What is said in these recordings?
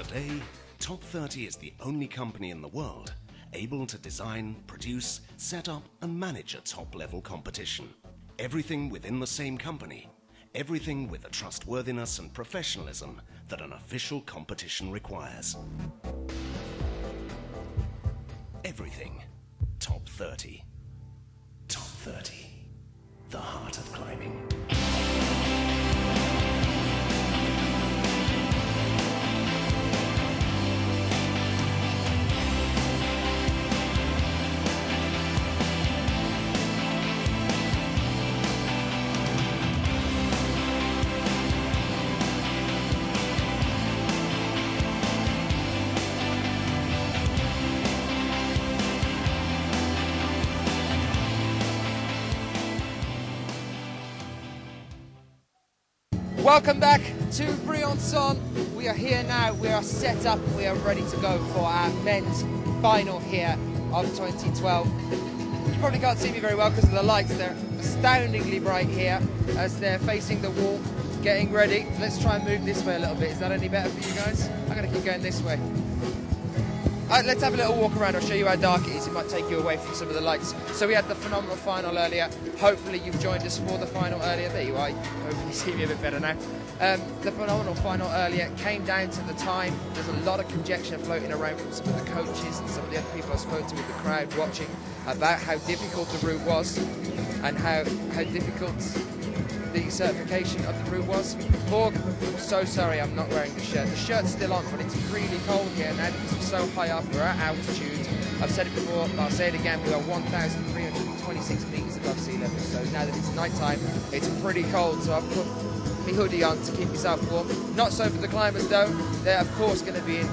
Today, Top 30 is the only company in the world able to design, produce, set up and manage a top-level competition. Everything within the same company. Everything with the trustworthiness and professionalism that an official competition requires. Everything. Top 30. Top 30. The heart of climbing. Welcome back to Briançon. We are here now, we are set up, we are ready to go for our men's final here of 2012. You probably can't see me very well because of the lights, they're astoundingly bright here as they're facing the wall, getting ready. Let's try and move this way a little bit. Is that any better for you guys? I'm going to keep going this way. Let's have a little walk around, I'll show you how dark it is, it might take you away from some of the lights. So we had the phenomenal final earlier, hopefully you've joined us for the final earlier, there you are, hopefully you see me a bit better now. The phenomenal final earlier came down to the time. There's a lot of conjecture floating around from some of the coaches and some of the other people I spoke to with the crowd watching about how difficult the route was and how difficult the certification of the route was. Borg, I'm so sorry I'm not wearing the shirt. The shirt's still on, but it's really cold here now because we're so high up, we're at altitude. I've said it before, but I'll say it again, we are 1,326 metres above sea level, so now that it's night time, it's pretty cold, so I've put my hoodie on to keep myself warm. Not so for the climbers though, they're of course going to be in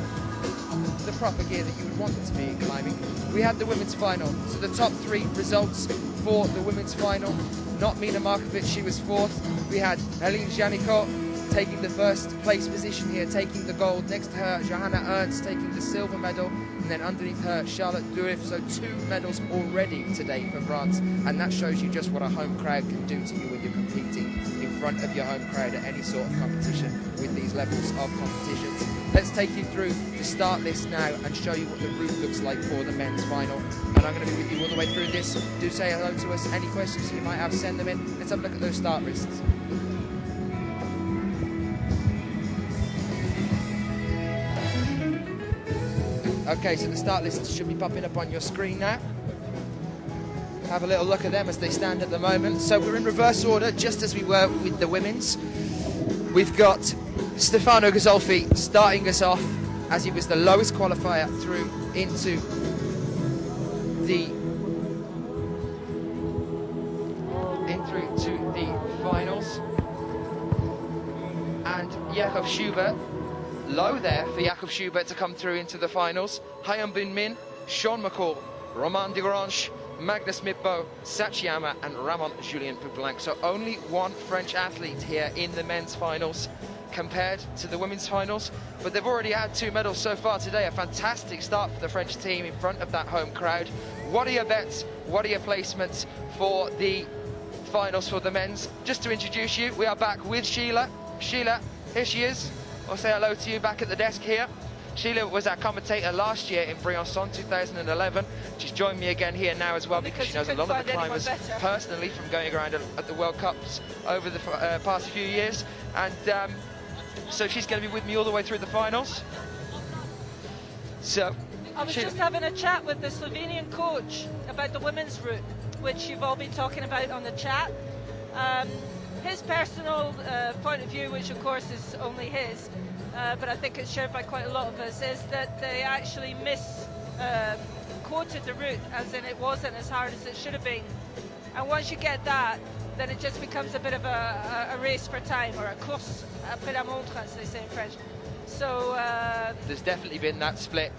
the proper gear that you would want them to be in climbing. We had the women's final, so the top 3 results for the women's final. Not Mina Markovic, she was 4th. We had Helene Janicot taking the first place position here, taking the gold. Next to her, Johanna Ernst taking the silver medal. And then underneath her, Charlotte Durif. So 2 medals already today for France. And that shows you just what a home crowd can do to you when you're competing in front of your home crowd at any sort of competition with these levels of competitions. Let's take you through the start list now and show you what the route looks like for the men's final. And I'm going to be with you all the way through this. Do say hello to us. Any questions you might have, send them in. Let's have a look at those start lists. Okay, so the start list should be popping up on your screen now. Have a little look at them as they stand at the moment. So we're in reverse order, just as we were with the women's. We've got Stefano Ghisolfi starting us off as he was the lowest qualifier through into the finals. And Jakob Schubert, low there for Jakob Schubert to come through into the finals. Hyunbin Min, McColl, Romain Desgranges, Magnus Midtboe, Sachi Amma and Ramon Julian. So only 1 French athlete here in the men's finals compared to the women's finals, but they've already had 2 medals so far today. A fantastic start for the French team in front of that home crowd. What are your bets? What are your placements for the finals for the men's? Just to introduce you, we are back with Sheila. Sheila, here she is. I'll say hello to you back at the desk here. Sheila was our commentator last year in Briançon 2011. She's joined me again here now as well because she knows a lot of the climbers personally from going around at the World Cups over the past few years. And so she's going to be with me all the way through the finals. So I was just having a chat with the Slovenian coach about the women's route, which you've all been talking about on the chat. His personal point of view, which of course is only his, but I think it's shared by quite a lot of us, is that they actually misquoted the route, as in it wasn't as hard as it should have been. And once you get that, then it just becomes a bit of a race for time, or a course après la montre, as they say in French. So there's definitely been that split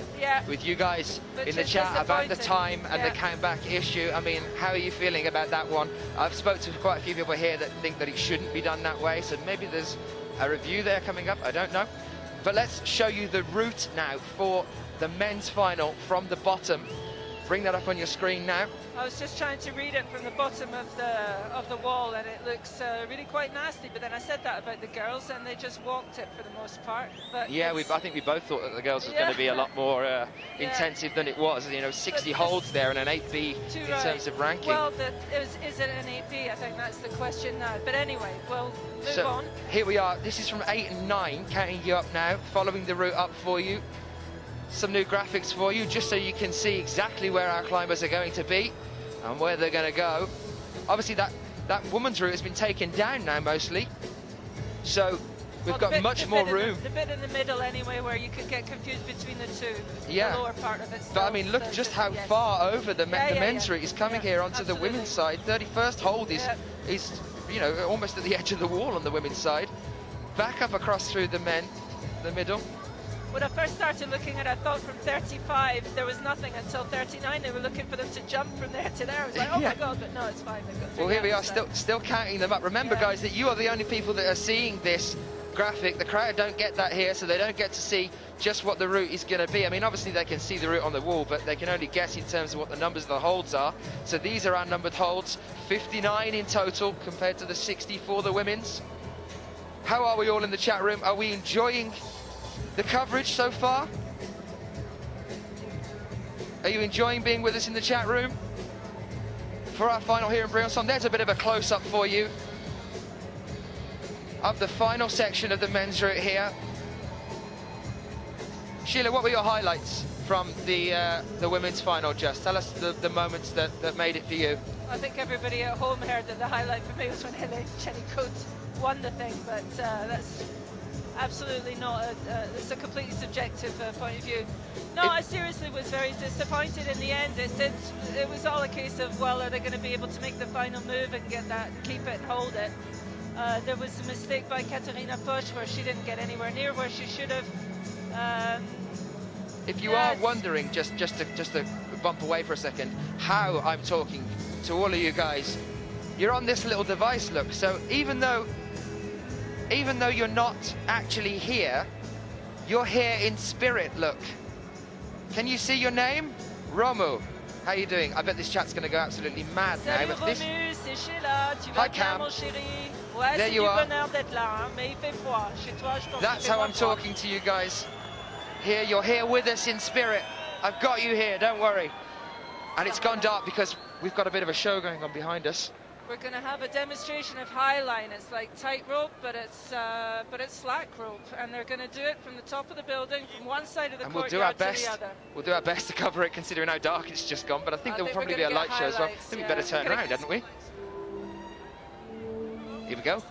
with you guys but in the chat about the time and the countback issue. I mean, how are you feeling about that one? I've spoken to quite a few people here that think that it shouldn't be done that way, so maybe there's a review there coming up, I don't know. But let's show you the route now for the men's final from the bottom. bring that up on your screen now. I was just trying to read it from the bottom of the wall, and it looks really quite nasty. But then I said that about the girls, and they just walked it for the most part. But yeah, I think we both thought that the girls was going to be a lot more intensive than it was. You know, 60 holds there and an 8B in terms of ranking. Well, is it an 8B? I think that's the question now. But anyway, we'll move on. Here we are. This is from 8 and 9, counting you up now, following the route up for you. Some new graphics for you, just so you can see exactly where our climbers are going to be and where they're going to go. Obviously, that woman's route has been taken down now, mostly. So we've got much more room. The bit in the middle, anyway, where you could get confused between the two. Yeah. The lower part of it. But I mean, look just how far over the men's route is coming here onto the women's side. 31st hold is, you know, almost at the edge of the wall on the women's side. Back up across through the middle. When I first started looking at it, I thought from 35 there was nothing until 39. They were looking for them to jump from there to there. I was like, oh my God, but no, it's fine. Well, here we are, still counting them up. Remember, guys, that you are the only people that are seeing this graphic. The crowd don't get that here, so they don't get to see just what the route is going to be. I mean, obviously they can see the route on the wall, but they can only guess in terms of what the numbers of the holds are. So these are our numbered holds, 59 in total compared to the 60 for the women's. How are we all in the chat room? Are we enjoying the coverage so far? Are you enjoying being with us in the chat room? For our final here in Briançon, there's a bit of a close-up for you of the final section of the men's route here. Sheila, what were your highlights from the women's final? Just tell us the moments that made it for you. I think everybody at home heard that the highlight for me was when Jenny Coates won the thing, but that's absolutely not. It's a completely subjective point of view. No, I seriously was very disappointed in the end. It was all a case of, well, are they going to be able to make the final move and get that, keep it and hold it? There was a mistake by Katarina Posch where she didn't get anywhere near where she should have. If you are wondering, just to bump away for a second, how I'm talking to all of you guys, you're on this little device, look. So even though you're not actually here, you're here in spirit, look. Can you see your name? Romu. How are you doing? I bet this chat's going to go absolutely mad now. Salut Romu, c'est Sheila. Tu vas bien, mon chéri? Ouais, there you are. D'être là, hein, mais il fait froid. Chez toi, je pense That's how I'm talking to you guys. Here, you're here with us in spirit. I've got you here, don't worry. And it's gone dark because we've got a bit of a show going on behind us. We're going to have a demonstration of high line. It's like tightrope, but it's slack rope, and they're going to do it from the top of the building, from one side of the courtyard to the other. We'll do our best to cover it, considering how dark it's just gone. But I think there will probably be a light show as well. I think we better turn around, hadn't we? Here we go.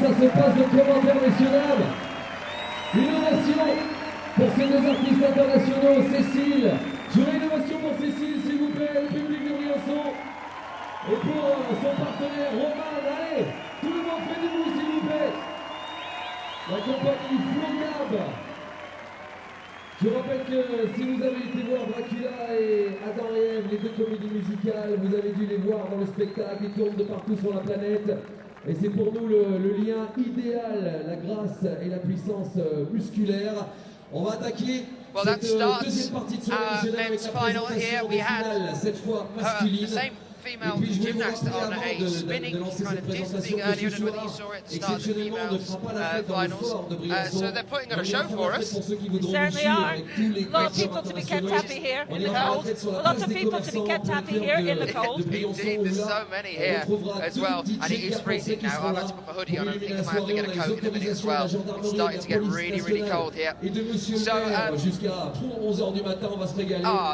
ça se passe de commentaires, messieurs, dames. Une ovation pour ces deux artistes internationaux, Cécile. Je veux une ovation pour Cécile, s'il vous plaît, le public de Briançon. Et pour son partenaire Romain, allez, tout le monde fait du bruit, s'il vous plaît. La compagnie Flocab. Je rappelle que si vous avez été voir Dracula et Adam et Ève, les deux comédies musicales, vous avez dû les voir dans le spectacle, ils tournent de partout sur la planète. Et c'est pour nous le lien idéal, la grâce et la puissance musculaire. On va attaquer cette deuxième partie de soirée avec la présentation des finales, cette fois masculine. Female gymnast on a spinning kind of disc thing earlier, and whether you saw it at the start of the females finals. So they're putting on a show for us. Certainly are. A lot of people to be kept happy here in the cold. Lots of people to be kept happy here in the cold. Indeed, there's so many here as well, and it is freezing now. I've had to put my hoodie on. I think I might have to get a coat in a minute as well. It's starting to get really, really cold here. So,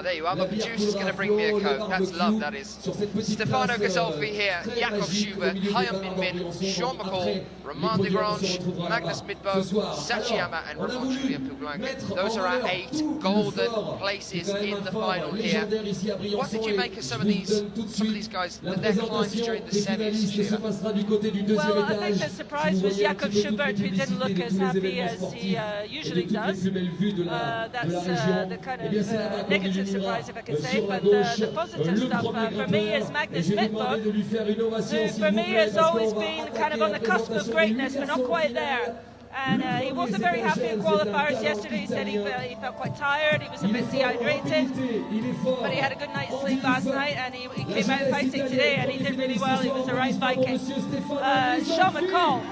there you are. My producer's going to bring me a coat. That's love, that is. Stefano Ghisolfi here, Jakob Schubert, Hyunbin Min, McColl, Romain Desgranges, Magnus Midtboe, Sachi Amma and Ramon Julian. Those are our 8 golden places in the final here. What did you make of some of these guys, their climbs during the semis? Well, I think the surprise was Jakob Schubert, who didn't look as happy as he usually does. That's the kind of negative surprise, if I can say, but the positive stuff for me is Magnus Midtboe, who for me has always been kind of on the cusp of greatness, but not quite there. And he wasn't very happy in qualifiers yesterday. He said he felt quite tired, he was a bit dehydrated, but he had a good night's sleep last night, and he came out fighting today, and he did really well. He was the right Viking. Sean McColl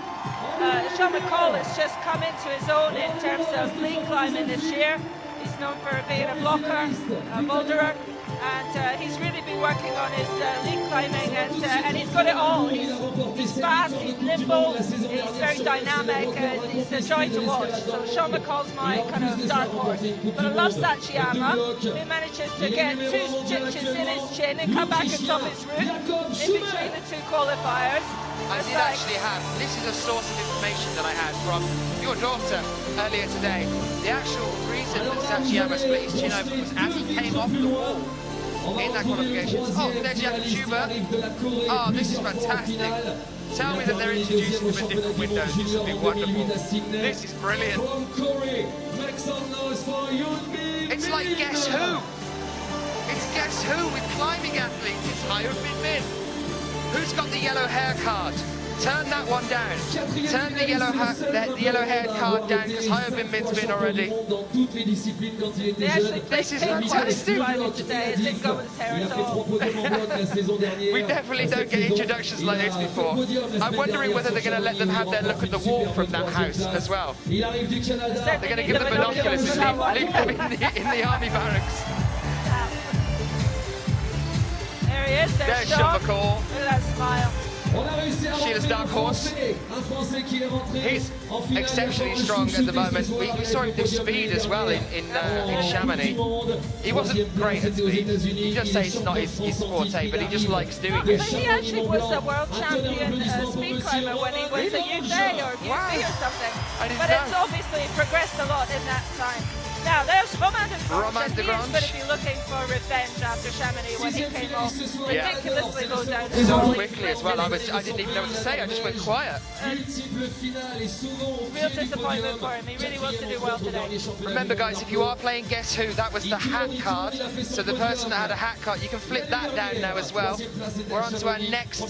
has just come into his own in terms of lead climbing this year. He's known for being a blocker, a boulderer, and he's really been working on his lead climbing, and he's got it all. He's fast, he's nimble, he's very dynamic, and he's a joy to watch. So Sean McColl's my kind of dark horse. But I love Sachi Amma, who manages to get 2 stitches in his chin and come back and top his route in between the 2 qualifiers. I did actually have, this is a source of information that I had from your daughter earlier today. The actual reason that Sachi Amma split his chin open was as he came off the wall in that qualification. Oh, there's Jakob Schubert. Oh, this is fantastic. Tell me that they're introducing them in different windows. This would be wonderful. This is brilliant. It's like Guess Who? It's Guess Who with climbing athletes. It's Hyunbin Min. Who's got the yellow hair card? Turn that one down. Turn the yellow haired card down, because Hyunbin Min's been already. This is fantastic. Today. It didn't go with his hair at all. We definitely don't get introductions like this before. I'm wondering whether they're going to let them have their look at the wall from that house as well. They're going to give them binoculars and leave them in the army barracks. There he is, there's Sean. McColl. Look at that smile. Sheila's dark horse. He's exceptionally strong at the moment. We saw him do speed as well in Chamonix. He wasn't great at speed. You just say it's not his forte, but he just likes doing it. But he actually was a world champion speed climber when he was a youth A or youth B or something. But it's obviously progressed a lot in that time. Now there's Romain Desgranges, and he is going to be looking for revenge after Chamonix when he came off ridiculously low down the so quickly as well. I didn't even know what to say. I just went quiet. Real disappointment for him. He really wants to do well today. Remember, guys, if you are playing Guess Who, that was the hat card. So the person that had a hat card, you can flip that down now as well. We're on to our next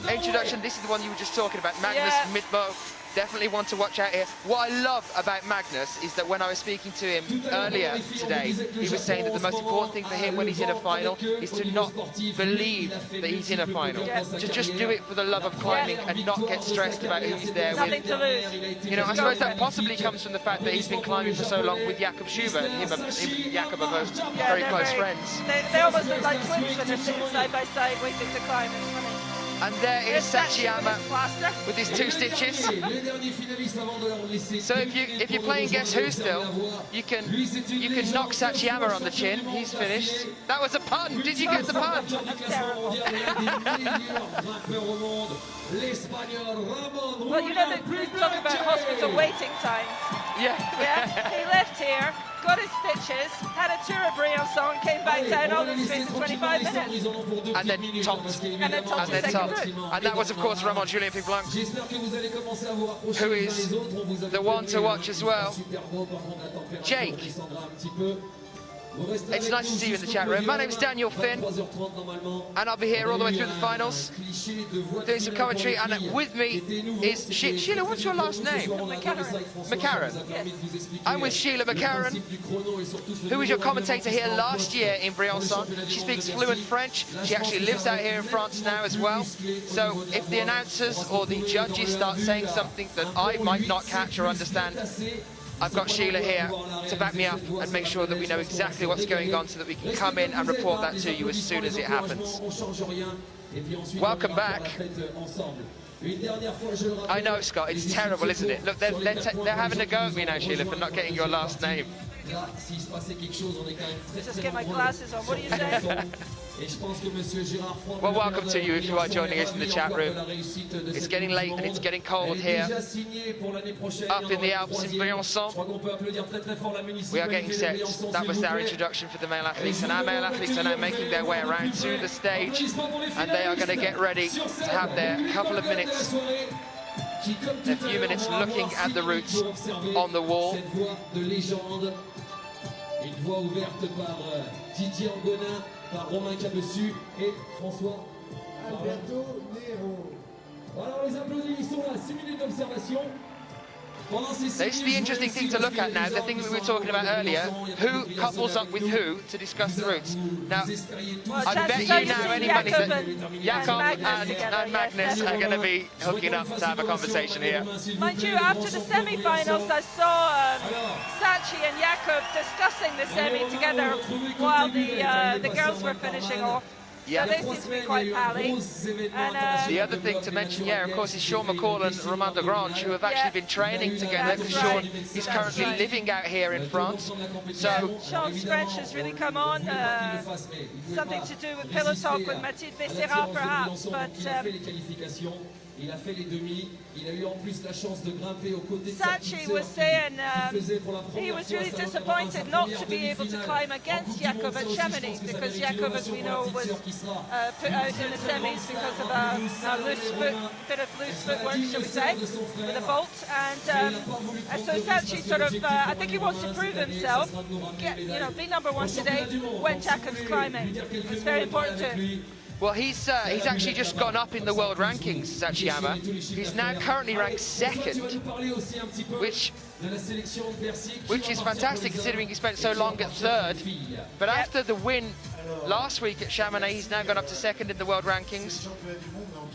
introduction. This is the one you were just talking about, Magnus Midtboe. Definitely want to watch out here. What I love about Magnus is that when I was speaking to him earlier today, he was saying that the most important thing for him when he's in a final is to not believe that he's in a final. To just do it for the love of climbing and not get stressed about who he's there Nothing with. to lose. You know, I suppose that possibly comes from the fact that he's been climbing for so long with Jakob Schubert. Him and Jakob are both very close friends. They almost look like twins when they're sitting side by side waiting to climb. It's funny. And there is Sachi Amma with his 2 stitches. So if you're playing Guess Who still, you can knock Sachi Amma on the chin. He's finished. That was a pun. Did you get the pun? Well, you know that we're talking about hospital waiting times. Yeah. Yeah. He left here, got his stitches, had a tour of Briançon, came back down all in the space of 25 minutes. And then topped. And then topped the second route. And that was, of course, Ramon Julian, who is the one to watch as well. Jake, it's nice to see you in the chat room. My name is Daniel Finn, and I'll be here all the way through the finals, doing some commentary. And with me is Sheila. What's your last name? McCarran. Yes. I'm with Sheila McCarran, who was your commentator here last year in Briançon. She speaks fluent French. She actually lives out here in France now as well. So if the announcers or the judges start saying something that I might not catch or understand, I've got Sheila here to back me up and make sure that we know exactly what's going on so that we can come in and report that to you as soon as it happens. Welcome back. I know, Scott, it's terrible, isn't it? Look, they're having a go at me now, Sheila, for not getting your last name. Just get my glasses on. What are you saying? Well, welcome to you if you are joining us in the chat room. It's getting late and it's getting cold here. Up in the Alps in Briançon. We are getting set. That was our introduction for the male athletes, and our male athletes are now making their way around to the stage, and they are going to get ready to have their couple of minutes, a few minutes looking at the routes on the wall. Par Romain Desgranges et François Alberto Nero. Alors les applaudissements sont là, 6 minutes d'observation. This is the interesting thing to look at now, the thing that we were talking about earlier, who couples up with who to discuss the routes. Now, I bet you now anybody that Jakob and Magnus are going to be hooking up to have a conversation here. Mind you, after the semi-finals, I saw Sachi and Jakob discussing the semi together while the girls were finishing off. Yeah. So they seem to be quite pally. And, the other thing to mention, yeah, of course, is Sean McColl and Romain Desgranges, who have actually been training together, because Sean is currently living out here in France. So Sean's French has really come on. Something to do with pillow talk with Mathilde Becerra, perhaps. But Sachi was saying he was really disappointed not to be able to climb against Jakob at Chamonix, because Jakob, as we know, was put out in the semis because of a bit of loose footwork, shall we say, with a bolt. And so Sachi sort of, I think he wants to prove himself, be #1 today when Jakob's climbing. It's very important to him. Well, he's actually just gone up in the world rankings, Sachi Amma. He's now currently ranked 2nd, which is fantastic considering he spent so long at 3rd. But after the win last week at Chamonix, he's now gone up to 2nd in the world rankings.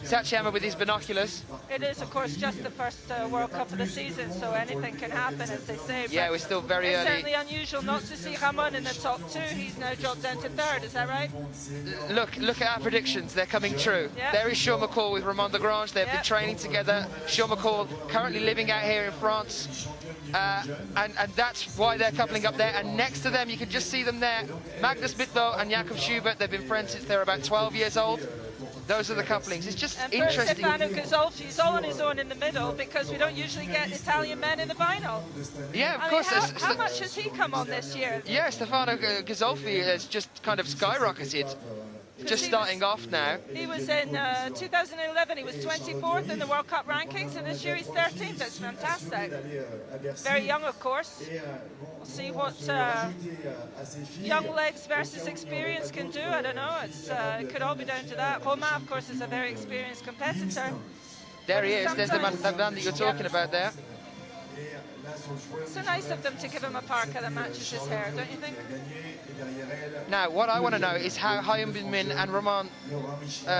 Sachi Amma with his binoculars. It is, of course, just the first World Cup of the season, so anything can happen, as they say. Yeah, we're still very early. It's certainly unusual not to see Ramon in the top 2. He's now dropped down to 3rd, is that right? Look at our predictions, they're coming true. Yep. There is Sean McColl with Romain Desgranges. They've been training together. Sean McColl currently living out here in France. And that's why they're coupling up there. And next to them, you can just see them there. Magnus Midtboe and Jakob Schubert. They've been friends since they're about 12 years old. Those are the couplings. It's just interesting. Stefano Ghisolfi, he's all on his own in the middle, because we don't usually get Italian men in the final. Yeah, of course. How much has he come on this year? Yeah, Stefano Ghisolfi has just kind of skyrocketed. Just starting off now. He was in 2011, he was 24th in the World Cup rankings, and this year he's 13th. That's fantastic. Very young, of course. We'll see what young legs versus experience can do. I don't know. It could all be down to that. Romain, of course, is a very experienced competitor. There he is. There's the man that you're talking about there. So nice of them to give him a parka that matches his hair, don't you think? Now, what I want to know is how Hyunbin Min and Ramon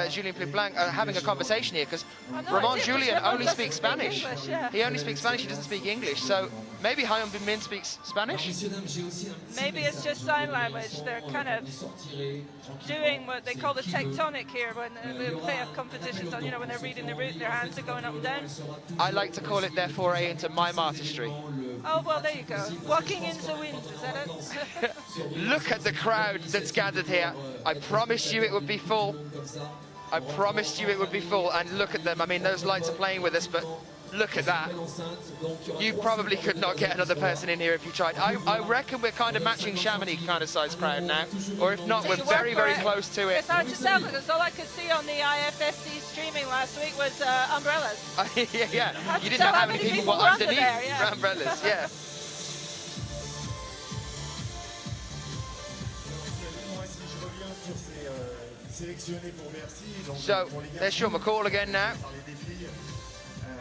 Julian are having a conversation here, because Ramon Julian only speaks Spanish. English, yeah. He only speaks Spanish, he doesn't speak English. So maybe Hyunbin Min speaks Spanish? Maybe it's just sign language. They're kind of doing what they call the tectonic here when they have competitions on, you know, when they're reading the route, their hands are going up and down. I like to call it their foray into mime artistry. Oh, well, there you go. Walking in the wind, is that it? Look at the crowd that's gathered here. I promised you it would be full. I promised you it would be full, and look at them. I mean, those lights are playing with us, but look at that. You probably could not get another person in here if you tried. I reckon we're kind of matching Chamonix kind of size crowd now, or if not, we're very, very close to it. It's hard to tell because all I could see on the IFSC streaming last week was umbrellas. Yeah. You didn't know how many people were underneath there, yeah. umbrellas, yeah. So, there's Sean McColl again now.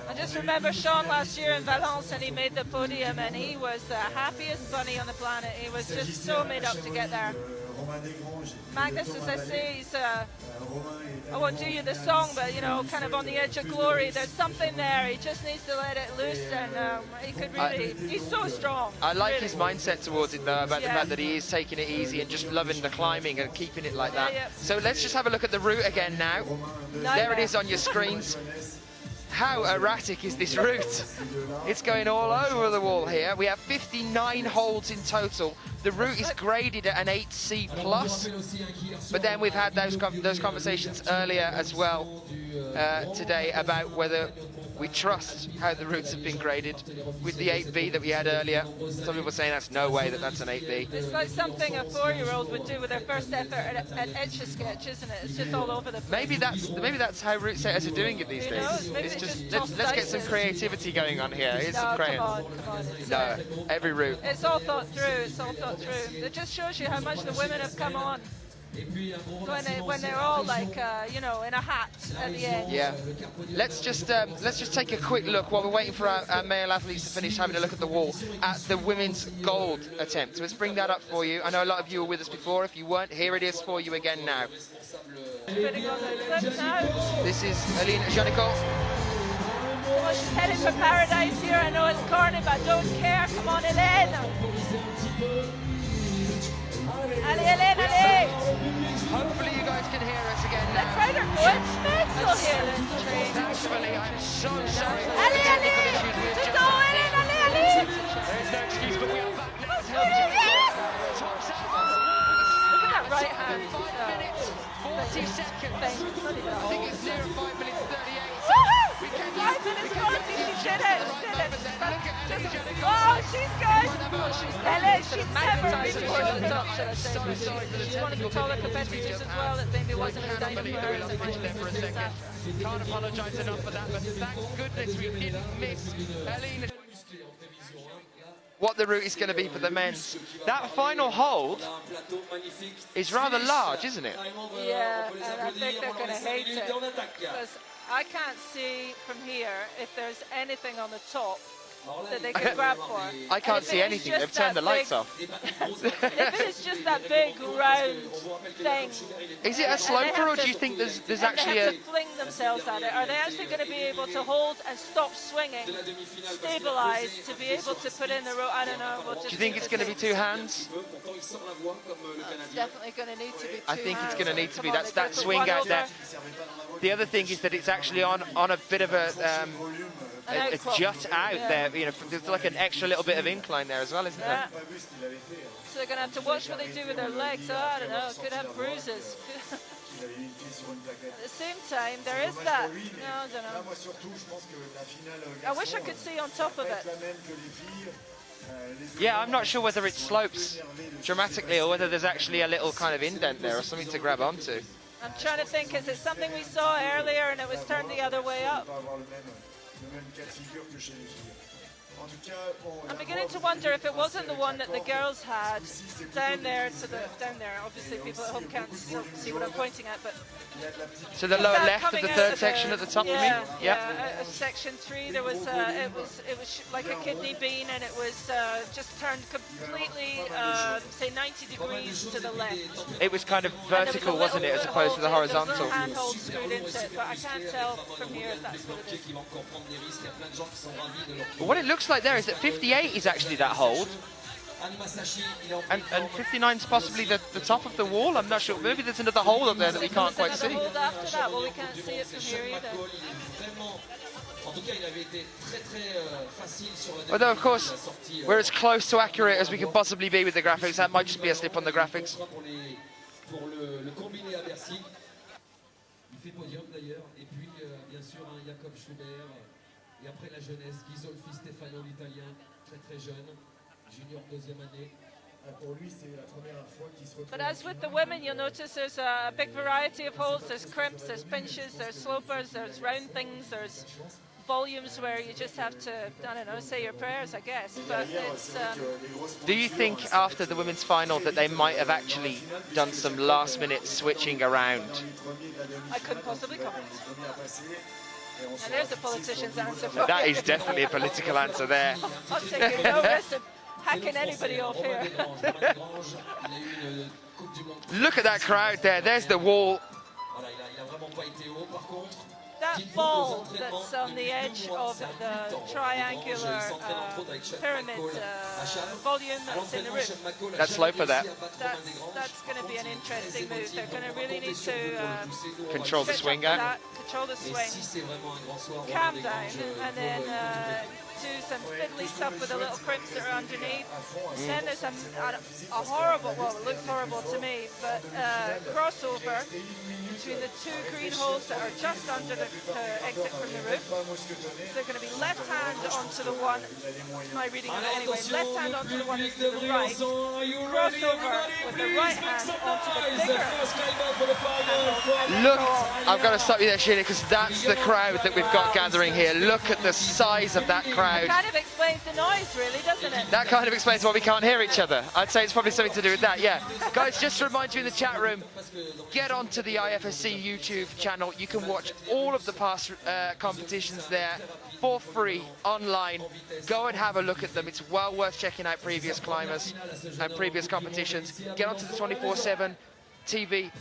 I just remember Sean last year in Valence, and he made the podium, and he was the happiest bunny on the planet. He was just so made up to get there. Magnus, as I say, he's, I won't do you the song, but, you know, kind of on the edge of glory. There's something there. He just needs to let it loose, and he could really, he's so strong. I like really. his mindset towards it, though, about the fact that he is taking it easy and just loving the climbing and keeping it like that. Yeah. So let's just have a look at the route again now. There it is on your screens. How erratic is this route? It's going all over the wall here. We have 59 holds in total. The route is graded at an 8C+, but then we've had those conversations earlier as well today about whether we trust how the routes have been graded with the 8B that we had earlier. Some people saying that's no way that that's an 8B. It's like something a 4-year-old would do with their first effort at Etch-a-Sketch, isn't it? It's just all over the place. Maybe that's how route setters are doing it these days. Knows? Maybe It's just toss let's get dice some in. creativity going on here. Here's some No, crayons. come on. No, every route. It's all thought through. It's all thought through. It just shows you how much the women have come on when they're all like, you know, in a hat at the end. Yeah. Let's just take a quick look while we're waiting for our male athletes to finish having a look at the wall at the women's gold attempt. So let's bring that up for you. I know a lot of you were with us before. If you weren't, here it is for you again now. Putting on the clip now. This is Alina Janikov. Well, she's heading for paradise here. I know it's corny, but I don't care. Come on, Hélène. Allez, Hélène, allez. Hopefully you guys can hear us again The now. crowd are going mental here in the train. Actually, I'm so sorry. Allez, allez. Tout en haut, Hélène, allez, allez. There's no excuse, but we are back now. Yes. Look at that right hand. 5 minutes, 40 seconds. Thing. It's not even a I hole. think it's near 5 minutes 38. Woohoo! We can 5 minutes 40, she did it, she did it. Look Oh, she's good. Hélène, she's never been close to the top, should I say. She's one of the taller competitors as well. It maybe wasn't as dynamic for her as it might be for Susan. Can't apologise enough for that, but thank goodness we didn't miss Alina. What the route is going to be for the men's. That final hold is rather large, isn't it? Yeah, and I think they're going to hate it. Because I can't see from here if there's anything on the top that they can grab for. I can't see anything. They've turned the lights off. If it is just that big round thing. Is it a sloper, or do you think there's actually they have a... to fling themselves at it? Are they actually going to be able to hold and stop swinging, stabilise, to be able to put in the rope? I don't know. We'll just Do you think it's going to be 2 hands? It's definitely going to need to be 2 hands. I think it's going to need to be. Come on, That's they that put swing one out over. there. The other thing is that it's actually on a bit of a jut out there. You know, there's like an extra little bit of incline there as well, isn't there? So they're going to have to watch what they do with their legs. Oh, I don't know. Could have bruises. At the same time, there is that. No, I don't know. I wish I could see on top of it. Yeah, I'm not sure whether it slopes dramatically or whether there's actually a little kind of indent there or something to grab onto. I'm trying to think, is it something we saw earlier and it was turned the other way up? I'm beginning to wonder if it wasn't the one that the girls had down there. Obviously, people at home can't still see what I'm pointing at, but so the lower left of the third section at the top. Yeah, you mean? Yeah. Section 3. There was it was like a kidney bean, and it was just turned completely, say 90 degrees to the left. It was kind of vertical, wasn't it, as opposed to the horizontal? Handhold screwed into it, but I can't tell from here if that's what it is. Well, what it looks like there is that 58 is actually that hold. And 59 is possibly the top of the wall. I'm not sure. Maybe there's another hole up there that we can't quite see. Hold after that. Well, we can't see it from here either. Although, of course, we're as close to accurate as we can possibly be with the graphics. That might just be a slip on the graphics. Jakob Schubert, et après la jeunesse, Ghisolfi, Stefano l'Italien, très jeune, junior deuxième année. But as with the women, you'll notice there's a big variety of holds. There's crimps, there's pinches, there's slopers, there's round things, there's volumes where you just have to, I don't know, say your prayers, I guess. But it's... Do you think after the women's final that they might have actually done some last-minute switching around? I couldn't possibly comment. And there's the politician's answer. That is definitely a political answer there. I'm taking no risk of hacking anybody off here. Look at that crowd there. There's the wall. That ball that's on the edge of the triangular pyramid volume that's in the roof. That sloper there. That's going to be an interesting move. They're going to really need to control the swing out. Control the swing, calm down, and then do some fiddly stuff with the little crimps that are underneath. Then there's a horrible, well, it looks horrible to me, but crossover between the two green holes that are just under the exit from the roof. So they're going to be left hand onto the one, my reading of it anyway, left hand onto the one to the right, crossover with the right hand onto the bigger. Look, I've got to stop you there, Sheila, because that's the crowd that we've got gathering here. Look at the size of that crowd. It kind of explains the noise, really, doesn't it? That kind of explains why we can't hear each other. I'd say it's probably something to do with that, yeah. Guys, just to remind you in the chat room, get onto the IFSC YouTube channel. You can watch all of the past competitions there for free online. Go and have a look at them. It's well worth checking out previous climbers and previous competitions. Get onto the 24/7 TV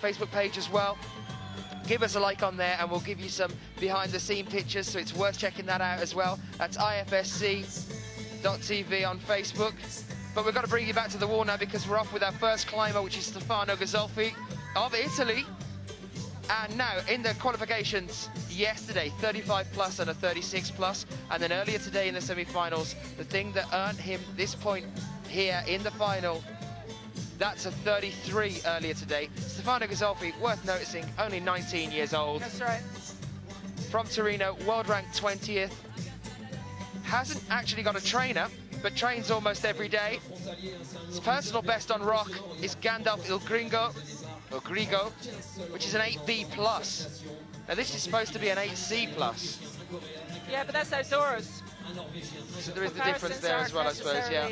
Facebook page as well. Give us a like on there and we'll give you some behind the scene pictures, so it's worth checking that out as well. That's ifsc.tv on Facebook. But we've got to bring you back to the wall now because we're off with our first climber, which is Stefano Ghisolfi of Italy. And now in the qualifications yesterday, 35 plus and a 36 plus, and then earlier today in the semi-finals, the thing that earned him this point here in the final, that's a 33 earlier today. Stefano Ghisolfi, worth noticing, only 19 years old. That's right. From Torino, world ranked 20th. Hasn't actually got a trainer, but trains almost every day. His personal best on rock is Gandalf Il Grigo, which is an 8B plus. Now this is supposed to be an 8C plus. Yeah, but that's outdoors. So there is the difference there as well, I suppose, yeah.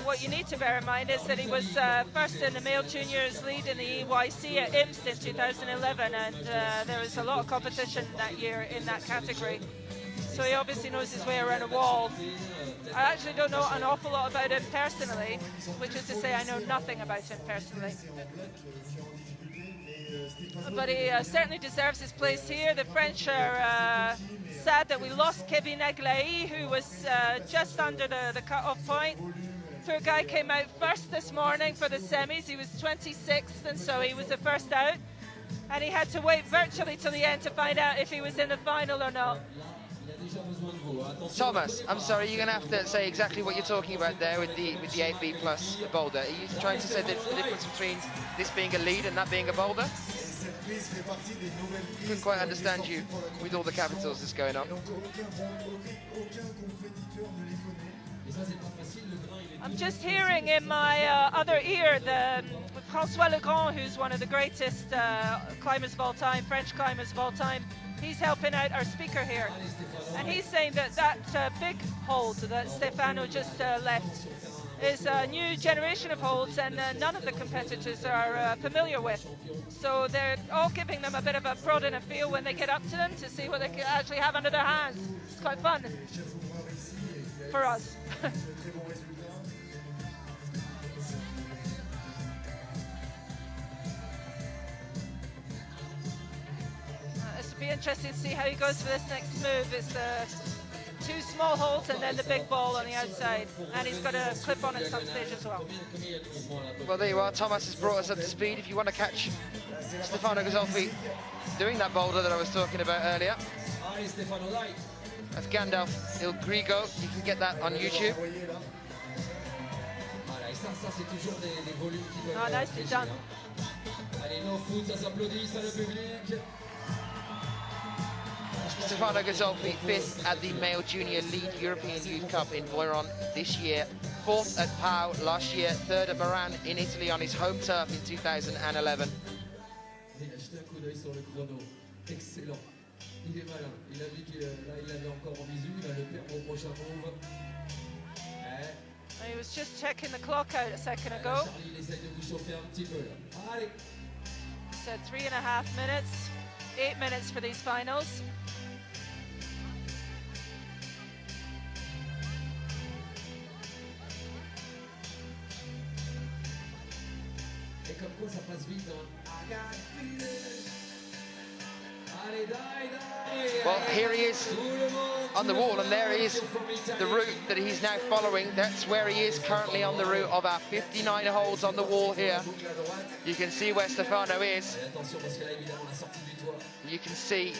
What you need to bear in mind is that he was first in the male juniors lead in the EYC at IMST in 2011, and there was a lot of competition that year in that category. So he obviously knows his way around a wall. I actually don't know an awful lot about him personally, which is to say I know nothing about him personally. But he certainly deserves his place here. The French are sad that we lost Kevin Aglaé, who was just under the cut-off point. Poor guy came out first this morning for the semis. He was 26th, and so he was the first out. And he had to wait virtually till the end to find out if he was in the final or not. Thomas, I'm sorry, you're going to have to say exactly what you're talking about there with the 8B plus boulder. Are you trying to say the difference between this being a lead and that being a boulder? Couldn't quite understand you with all the capitals that's going on. I'm just hearing in my other ear the François Legrand, who's one of the greatest climbers of all time, French climbers of all time, He's helping out our speaker here. And he's saying that that big hold that Stefano just left is a new generation of holds, and none of the competitors are familiar with. So they're all giving them a bit of a prod and a feel when they get up to them to see what they can actually have under their hands. It's quite fun for us. This will be interesting to see how he goes for this next move. It's two small holds and then the big ball on the outside, and he's got a clip on at some stage as well. Well, there you are. Thomas has brought us up to speed. If you want to catch Stefano Ghisolfi doing that boulder that I was talking about earlier, that's Gandalf Il Grigo. You can get that on YouTube. Oh, nicely done. Stefano Ghisolfi, 5th at the Male Junior Lead European Youth Cup in Voiron this year, 4th at Pau last year, 3rd at Moran in Italy on his home turf in 2011. He was just checking the clock out a second ago. Said 3.5 minutes, 8 minutes for these finals. Well, here he is on the wall, and there is the route that he's now following. That's where he is currently on the route of our 59 holes on the wall here. You can see where Stefano is. You can see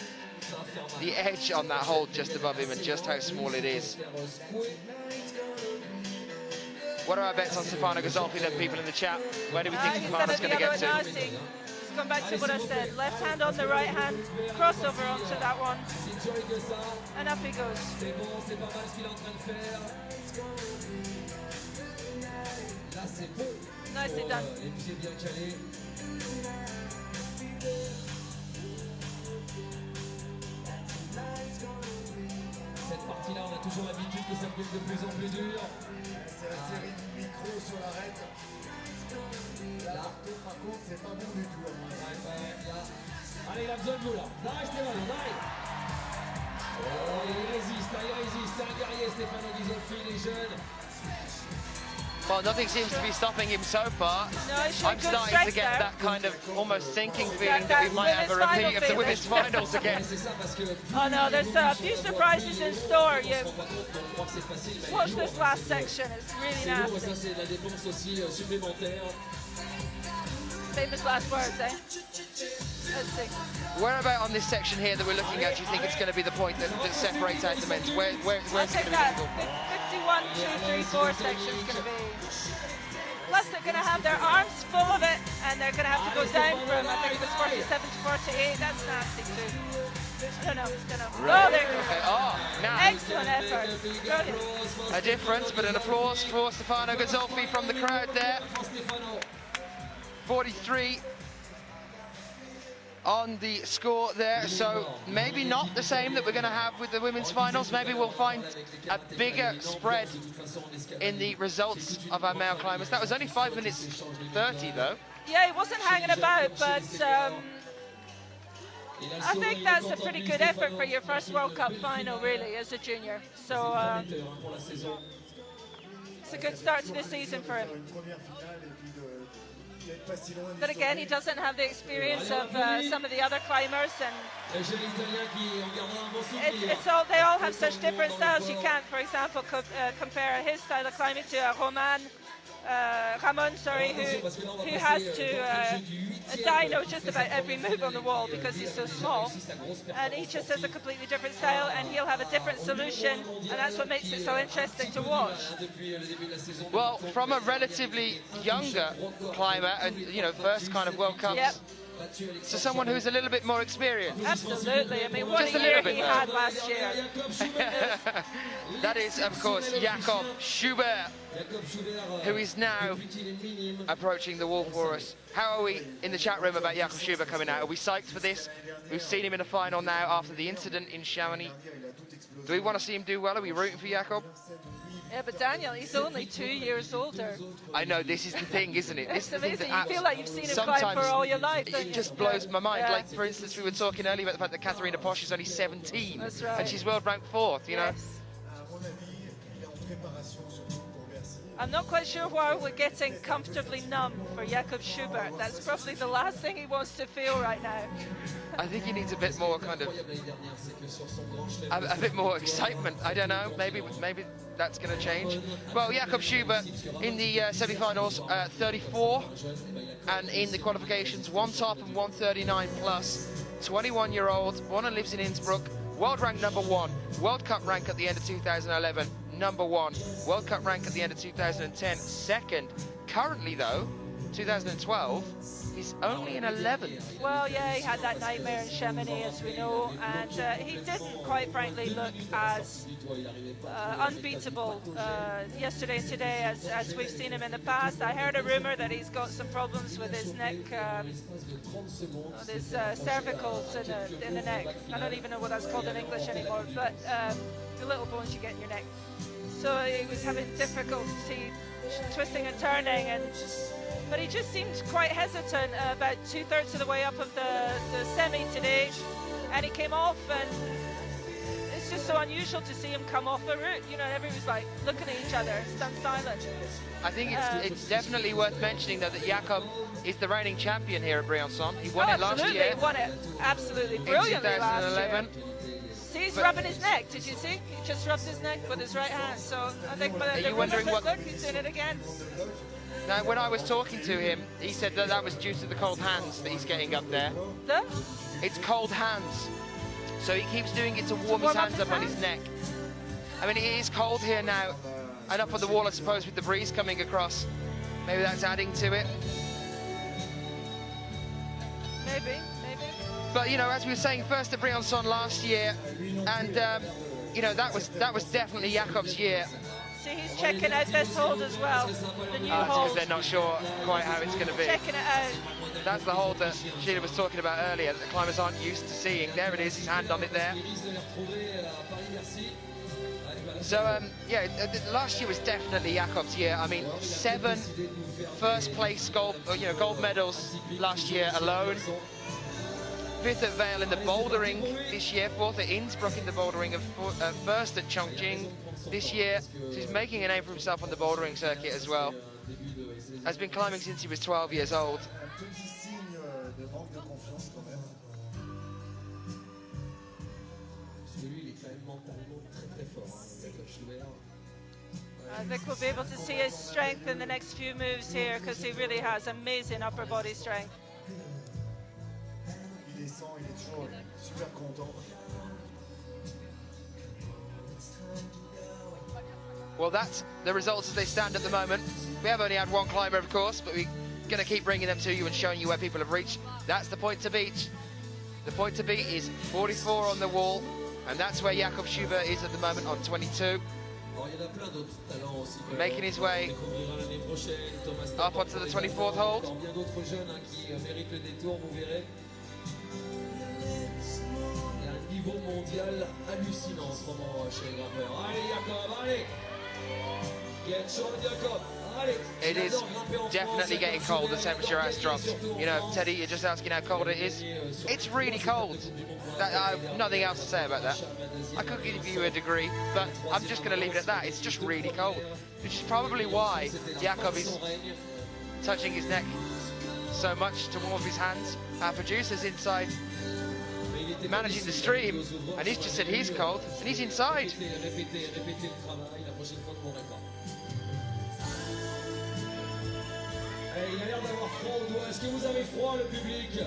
the edge on that hole just above him and just how small it is. What are our bets on Stefano Ghisolfi, then, people in the chat? Where do we think Stefano's going to get to? Let's come back to what I said. Left hand on the right hand, crossover onto that one, and up he goes. Nicely done. Cette partie-là, on a toujours l'habitude que ça devienne de plus en plus dur. C'est la série de micros sur l'arête. Là, par contre, c'est pas bon du tout. Là. Allez, il a besoin de vous là. Là, Stéphano, là. Oh, il résiste, c'est un guerrier, Stefano Ghisolfi, il est jeune. Well, nothing seems to be stopping him so far. No, I'm starting to get that kind of almost sinking feeling that we might have a repeat of the women's finals again. Oh no, there's a few surprises in store. You watch this last section, it's really nasty. Famous last words, eh? Let's see. Where about on this section here that we're looking at, do you think it's going to be the point that separates out the men's? Where's it going to be difficult? 51, 2, 3, 4 section is going to be. Plus they're going to have their arms full of it, and they're going to have to go down from, I think it was 47 to 48. That's nasty too. I don't know. Right. Oh, there you go. Okay. Oh, now. Excellent effort. Brilliant. A difference, but an applause for Stefano Ghisolfi from the crowd there. 43 on the score there, so maybe not the same that we're going to have with the women's finals. Maybe we'll find a bigger spread in the results of our male climbers. That was only 5 minutes 30 though. Yeah, he wasn't hanging about, but I think that's a pretty good effort for your first World Cup final, really, as a junior. So it's a good start to the season for him. But again, he doesn't have the experience of some of the other climbers, and they all have such different styles. You can't, for example, compare his style of climbing to Ramon, who has to dyno just about every move on the wall because he's so small, and he just has a completely different style, and he'll have a different solution, and that's what makes it so interesting to watch. Well, from a relatively younger climber, and first kind of World Cups So someone who's a little bit more experienced. Absolutely. I mean, what a year he had last year. That is, of course, Jakob Schubert, who is now approaching the wall for us. How are we in the chat room about Jakob Schubert coming out? Are we psyched for this? We've seen him in a final now after the incident in Chamonix. Do we want to see him do well? Are we rooting for Jakob? Yeah, but Daniel, he's only 2 years older. I know, this is the thing, isn't it? It's amazing. You feel like you've seen him climb for all your life. It just blows my mind. Like, for instance, we were talking earlier about the fact that Katharina Posch is only 17. That's right. And she's world ranked 4th, you know? I'm not quite sure why we're getting comfortably numb for Jakob Schubert. That's probably the last thing he wants to feel right now. I think he needs a bit more kind of, a bit more excitement. I don't know, maybe that's going to change. Well, Jakob Schubert in the semi-finals, 34, and in the qualifications, 1 top and 139 plus. 21-year-old, born and lives in Innsbruck, world rank #1, World Cup rank at the end of 2011, #1, World Cup rank at the end of 2010, 2nd. Currently, though, 2012, he's only in 11th. Well, yeah, he had that nightmare in Chamonix, as we know, and he didn't, quite frankly, look as unbeatable yesterday and today as we've seen him in the past. I heard a rumour that he's got some problems with his neck, his cervicals in the neck. I don't even know what that's called in English anymore, but the little bones you get in your neck. So he was having difficulty twisting and turning, but he just seemed quite hesitant about 2/3 of the way up of the semi today, and he came off, and it's just so unusual to see him come off the route. You know, everybody's like looking at each other, stunned silent. I think it's definitely worth mentioning though that Jakob is the reigning champion here at Briançon. He won it last year. He won it absolutely brilliantly in 2011. last year. See, he's rubbing his neck. Did you see? He just rubbed his neck with his right hand. So I think look, he's doing it again. Now, when I was talking to him, he said that was due to the cold hands that he's getting up there. It's cold hands. So he keeps doing it to warm his hands up on his neck. I mean, it is cold here now. And up on the wall, I suppose, with the breeze coming across. Maybe that's adding to it. Maybe. But, you know, as we were saying, first at Briançon last year, and, you know, that was definitely Jakob's year. See, he's checking out this hold as well, the new hold. Because they're not sure quite how it's going to be. Checking it out. That's the hold that Sheila was talking about earlier, that the climbers aren't used to seeing. There it is, his hand on it there. So, yeah, last year was definitely Jakob's year. I mean, 7 first-place gold medals last year alone. 5th at Vale in the bouldering this year, 4th at Innsbruck in the bouldering, and 1st at Chongqing this year. So he's making a name for himself on the bouldering circuit as well. Has been climbing since he was 12 years old. I think we'll be able to see his strength in the next few moves here, because he really has amazing upper body strength. Well, that's the results as they stand at the moment. We have only had one climber, of course, but we're going to keep bringing them to you and showing you where people have reached. That's the point to beat. The point to beat is 44 on the wall, and that's where Jakob Schubert is at the moment on 22. Making his way up onto the 24th hold. It is definitely getting cold. The temperature has dropped. You know, Teddy, you're just asking how cold it is. It's really cold. I have nothing else to say about that. I could give you a degree, but I'm just going to leave it at that. It's just really cold, which is probably why Jakob is touching his neck so much to warm his hands. Our producer's inside managing the stream, and he's just said he's cold, and he's inside. Il a l'air d'avoir froid au doigt. Est-ce que vous avez froid, le public?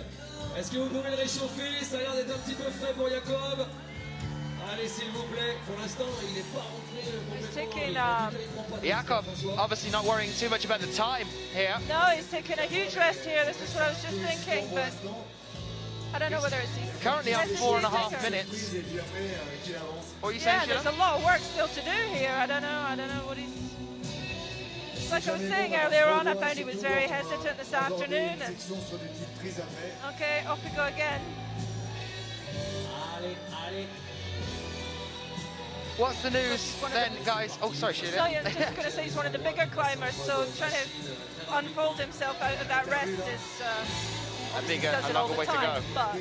Est-ce que vous pouvez le réchauffer? Ça a l'air d'être un petit peu frais pour Jakob. He's taking... Jakob obviously not worrying too much about the time here. No, he's taking a huge rest here. This is what I was just thinking, but I don't know whether it's... Currently on 4.5 minutes. What are you saying, there's a lot of work still to do here. I don't know what he's... Like I was saying earlier on, I found he was very hesitant this afternoon. And... Okay, off we go again. What's the news then, guys? Oh, sorry, Sheila. So I'm just going to say he's one of the bigger climbers, so trying to unfold himself out of that rest is a longer way to go. But,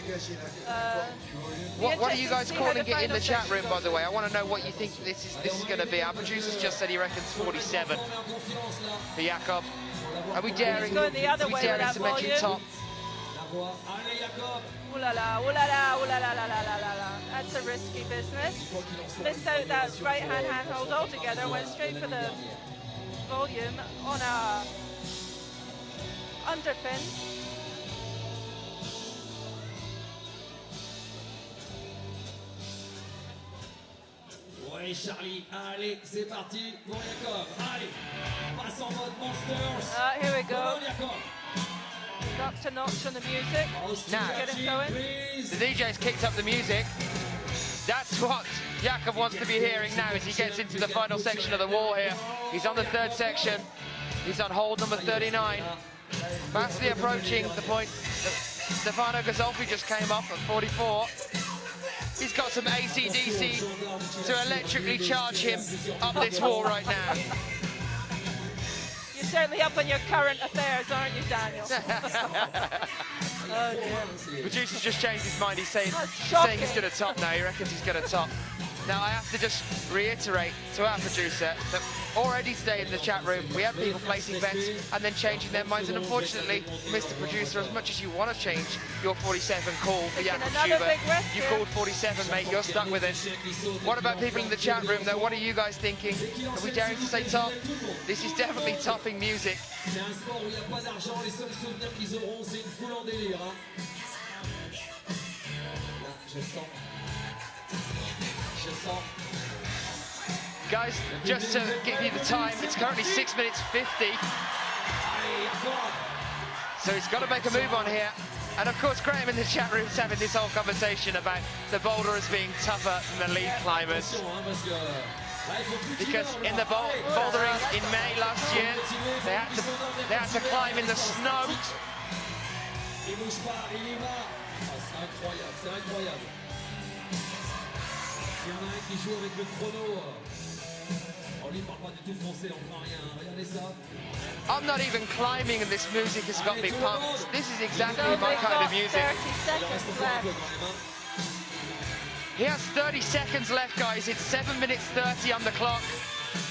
what are you guys calling it in the chat room, by the way? I want to know what you think this is going to be. Our producer's just said he reckons 47 for Jakob. Are we daring? He's going the other way to mention top? Ooh la la, ooh la la, ooh la la la la la la. That's a risky business. Missed out that right-hand handhold altogether. Went straight for the volume on a underpin. Ouais, Charlie, allez, c'est parti pour Jakob. Allez, passe en mode monster. Here we go. Dropped a notch on the music. Now, get it going. The DJ's kicked up the music. That's what Jakob wants to be hearing now as he gets into the final section of the wall here. He's on the third section. He's on hold number 39. Fastly approaching the point that Stefano Ghisolfi just came up at 44. He's got some AC/DC to electrically charge him up this wall right now. You're certainly up on your current affairs, aren't you, Daniel? Oh dear. Producer's just changed his mind. He's saying he's going to top now. He reckons he's going to top. Now, I have to just reiterate to our producer that already today in the chat room, we had people placing bets and then changing their minds. And unfortunately, Mr. Producer, as much as you want to change your 47 call for Jakob Schubert, you called 47, mate. You're stuck with it. What about people in the chat room, though? What are you guys thinking? Are we daring to say top? This is definitely topping music. Guys, just to give you the time, it's currently 6 minutes 50. So he's got to make a move on here. And of course, Graham in the chat room is having this whole conversation about the boulderers being tougher than the lead climbers. Because in the bouldering in May last year, they had to climb in the snow. I'm not even climbing and this music has got me pumped. This is exactly my kind of music. 30 seconds left. He has 30 seconds left, guys. It's 7 minutes 30 on the clock.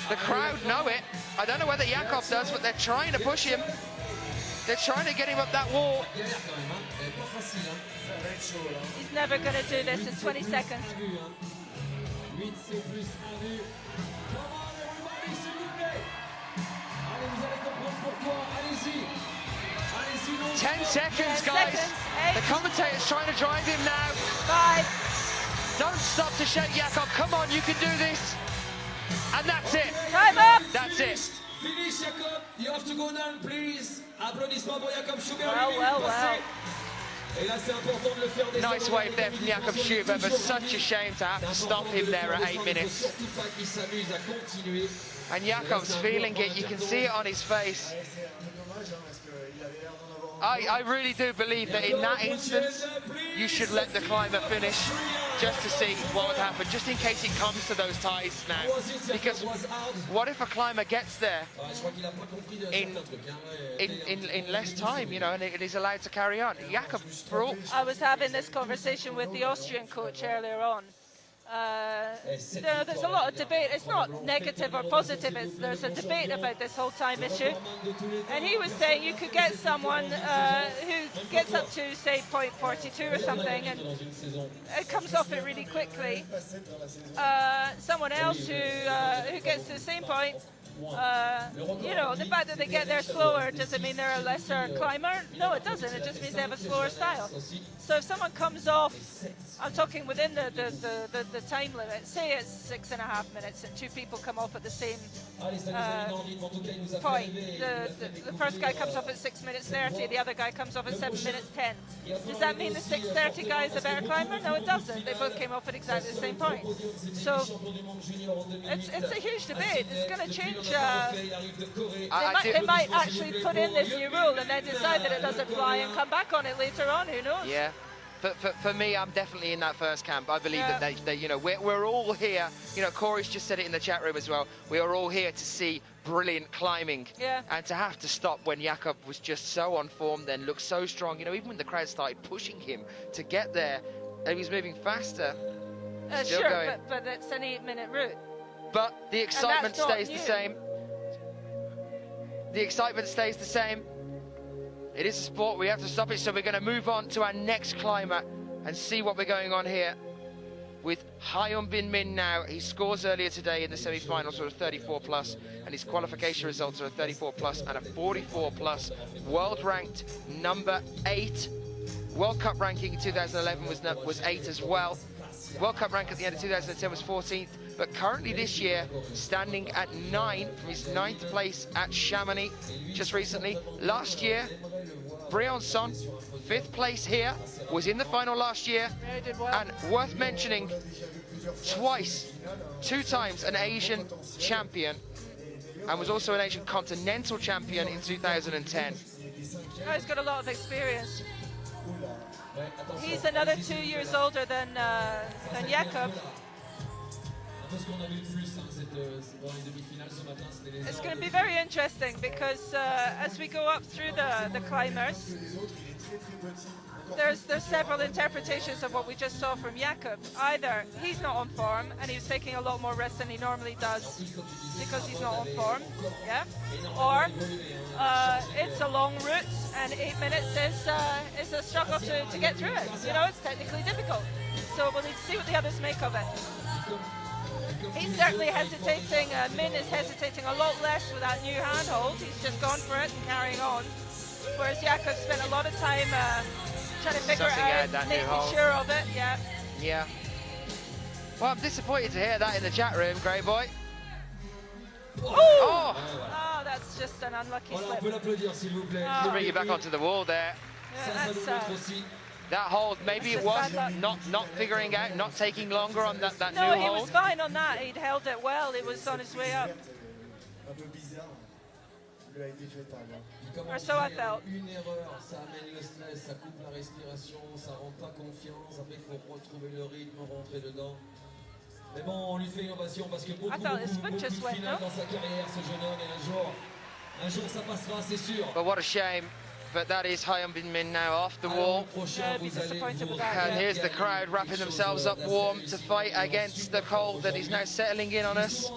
The crowd know it. I don't know whether Jakob does, but they're trying to push him. They're trying to get him up that wall. He's never going to do this in 20 seconds. 10 seconds, guys. The commentator's trying to drive him now. 5. Don't stop to shake, Jakob. Come on, you can do this. And that's it. Time up. That's it. Finish, Jakob. You have to go down, please. Applaudissements pour Jakob Schubert. Well. Nice wave there from Jakob Schubert, but such a shame to have to stop him there at 8 minutes. And Jakob's feeling it. You can see it on his face. I really do believe that in that instance, you should let the climber finish just to see what would happen, just in case it comes to those ties now. Because what if a climber gets there in less time, you know, and it is allowed to carry on? Jakob, for all... I was having this conversation with the Austrian coach earlier on. There's a lot of debate. It's not negative or positive. There's a debate about this whole time issue. And he was saying you could get someone who gets up to, say, 0.42 or something, and it comes off it really quickly. Someone else who gets to the same point you know, the fact that they get there slower, does it mean they're a lesser climber? No, it doesn't. It just means they have a slower style. So if someone comes off, I'm talking within the time limit, say it's 6.5 minutes and 2 people come off at the same point. The first guy comes off at 6 minutes 30, the other guy comes off at 7 minutes 10. Does that mean the 6:30 guy is a better climber? No, it doesn't. They both came off at exactly the same point. So it's a huge debate. It's going to change. They might actually put in this new rule and then decide that it doesn't fly and come back on it later on. Who knows? Yeah. For me, I'm definitely in that first camp. I believe that they, you know, we're all here. You know, Corey's just said it in the chat room as well. We are all here to see brilliant climbing. Yeah. And to have to stop when Jakob was just so on form, then looked so strong. You know, even when the crowd started pushing him to get there, and he was moving faster. Still sure, going. but it's an 8-minute route. But the excitement stays the same. The excitement stays the same. It is a sport, we have to stop it, so we're going to move on to our next climber and see what we're going on here with Hyunbin Min now. He scores earlier today in the semi-finals for a 34 plus, and his qualification results are a 34 plus and a 44 plus. World ranked number 8. World Cup ranking in 2011 was 8 as well. World Cup rank at the end of 2010 was 14th, but currently this year standing at 9 from his 9th place at Chamonix just recently. Last year, Briançon, 5th place here, was in the final last year, and worth mentioning, twice, 2 times an Asian champion, and was also an Asian continental champion in 2010. Oh, he's got a lot of experience. He's another 2 years older than Jakob. It's going to be very interesting because as we go up through the climbers, there's several interpretations of what we just saw from Jakob. Either he's not on form and he's taking a lot more rest than he normally does because he's not on form, yeah, or it's a long route and 8 minutes is a struggle to get through it. You know, it's technically difficult. So we'll need to see what the others make of it. He's certainly hesitating. Min is hesitating a lot less with that new handhold. He's just gone for it and carrying on. Whereas Jakob spent a lot of time trying to figure it out, making sure of it. Yeah. Yeah. Well, I'm disappointed to hear that in the chat room, Grey Boy. Oh, that's just an unlucky slip. To bring you back onto the wall there. Yeah, that's that hold, maybe it was not figuring out, not taking longer on that new hold. No, he was fine on that. He'd held it well. He was on his way up. Or so I felt. I felt his foot just went, no? But what a shame. But that is Hyunbin Min now off the wall. Yeah, I'd be disappointed with that. And here's the crowd wrapping themselves up warm to fight against the cold that is now settling in on us.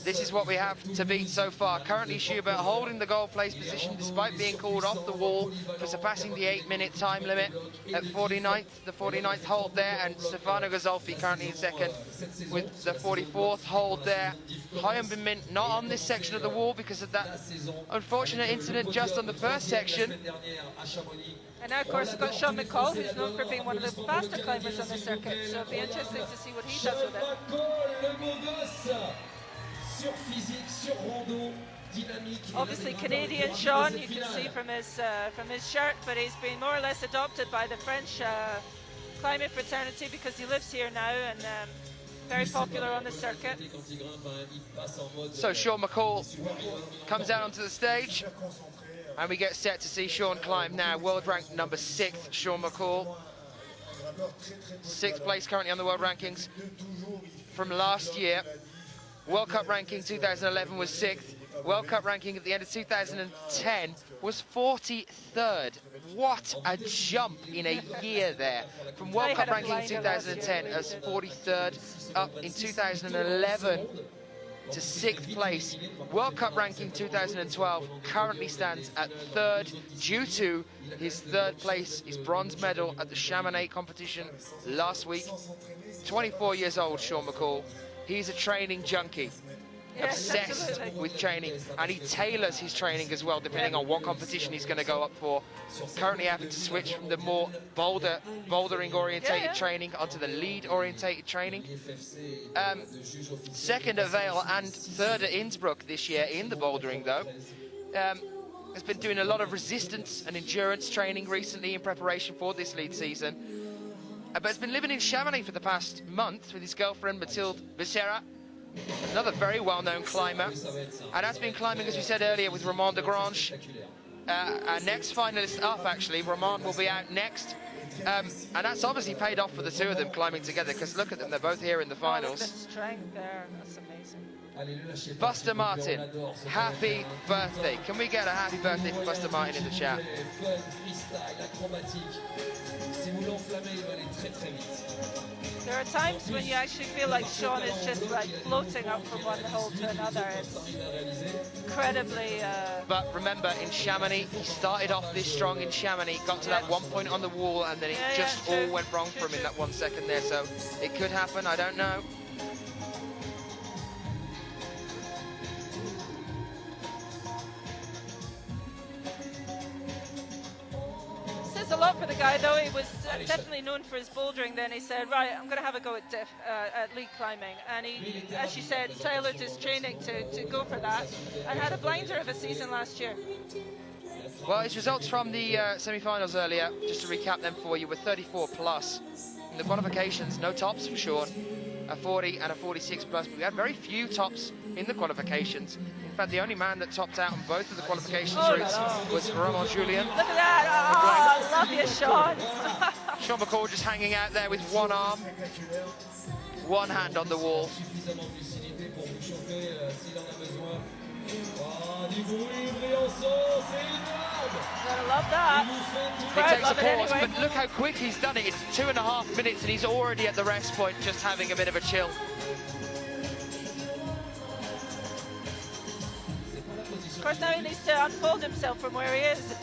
This is what we have to beat so far. Currently Schubert holding the gold place position despite being called off the wall for surpassing the 8-minute time limit at 49th, the 49th hold there, and Stefano Ghisolfi currently in second with the 44th hold there. Hyunbin Min not on this section of the wall because of that unfortunate incident just on the first section. And now, of course, we've got Sean McColl, who's known for being one of the faster climbers on the circuit, so it'll be interesting to see what he does with it. Obviously, Canadian Sean, you can see from his shirt, but he's been more or less adopted by the French climbing fraternity because he lives here now and very popular on the circuit. So Sean McColl comes out onto the stage. And we get set to see Sean climb now. World ranked number 6th, Sean McColl. 6th place currently on the world rankings from last year. World Cup ranking 2011 was 6th. World Cup ranking at the end of 2010 was 43rd. What a jump in a year there. From World Cup ranking in 2010 as 43rd up in 2011 to 6th place. World Cup ranking 2012 currently stands at 3rd due to his 3rd place, his bronze medal at the Chamonix competition last week. 24 years old, Sean McColl. He's a training junkie. obsessed absolutely. with training, and he tailors his training as well, depending on what competition he's going to go up for. Currently having to switch from the more bouldering orientated training onto the lead orientated training. Second at Vale and third at Innsbruck this year in the bouldering though. Has been doing a lot of resistance and endurance training recently in preparation for this lead season. But has been living in Chamonix for the past month with his girlfriend Mathilde Becerra, another very well-known climber, and has been climbing, as we said earlier, with Romain Desgranges. Our next finalist up, actually, Romain will be out next. And that's obviously paid off for the two of them climbing together, because look at them, they're both here in the finals. The strength there, that's amazing. Buster Martin, happy birthday. Can we get a happy birthday for Buster Martin in the chat? There are times when you actually feel like Sean is just like floating up from one hole to another. It's incredibly... But remember, in Chamonix, he started off this strong in Chamonix, got to that one point on the wall, and then it just all went wrong for him in that 1 second there. So it could happen, I don't know. Says a lot for the guy, though. He was definitely known for his bouldering. Then he said, right, I'm going to have a go at lead climbing. And he, as you said, tailored his training to go for that, and had a blinder of a season last year. Well, his results from the semi-finals earlier, just to recap them for you, were 34 plus. In the qualifications, no tops for Sean, a 40 and a 46 plus, but we had very few tops in the qualifications. In fact, the only man that topped out on both of the qualifications routes was Ramon Julian. Look at that! Oh, I love you, Sean. Sean McColl just hanging out there with one arm, one hand on the wall. Gotta love that. It takes a pause, anyway. But look how quick he's done it. It's 2.5 minutes and he's already at the rest point, just having a bit of a chill. Of course, now he needs to unfold himself from where he is.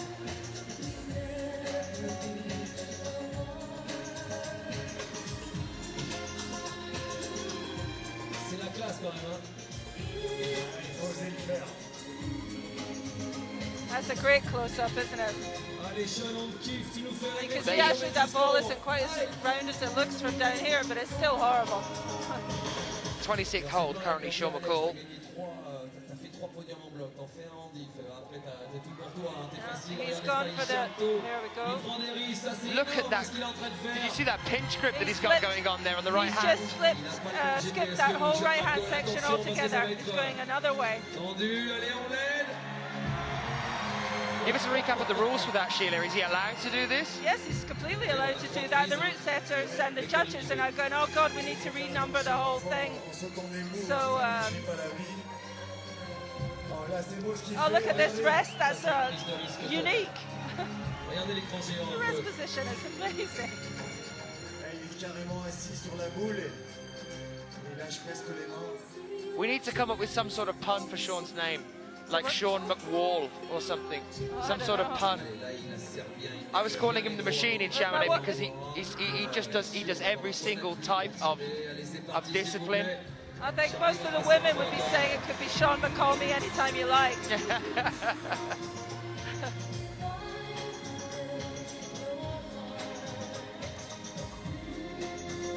That's a great close-up, isn't it? You can see actually that ball isn't quite as round as it looks from down here, but it's still horrible. 26th hold, currently Sean McColl. He's gone for the, there we go. Look at that. Did you see that pinch grip that he's got going on there on the right hand? He's just skipped that whole right hand section altogether. He's going another way. Give us a recap of the rules for that, Sheila. Is he allowed to do this? Yes, he's completely allowed to do that. The route setters and the judges are now going, oh God, we need to renumber the whole thing. So, oh, look at this rest. That's unique. The rest position is amazing. We need to come up with some sort of pun for Sean's name. Like Sean McWall or something, some sort of pun. I was calling him the machine in Chamonix because he does every single type of discipline. I think most of the women would be saying it could be Sean McColl me anytime you like.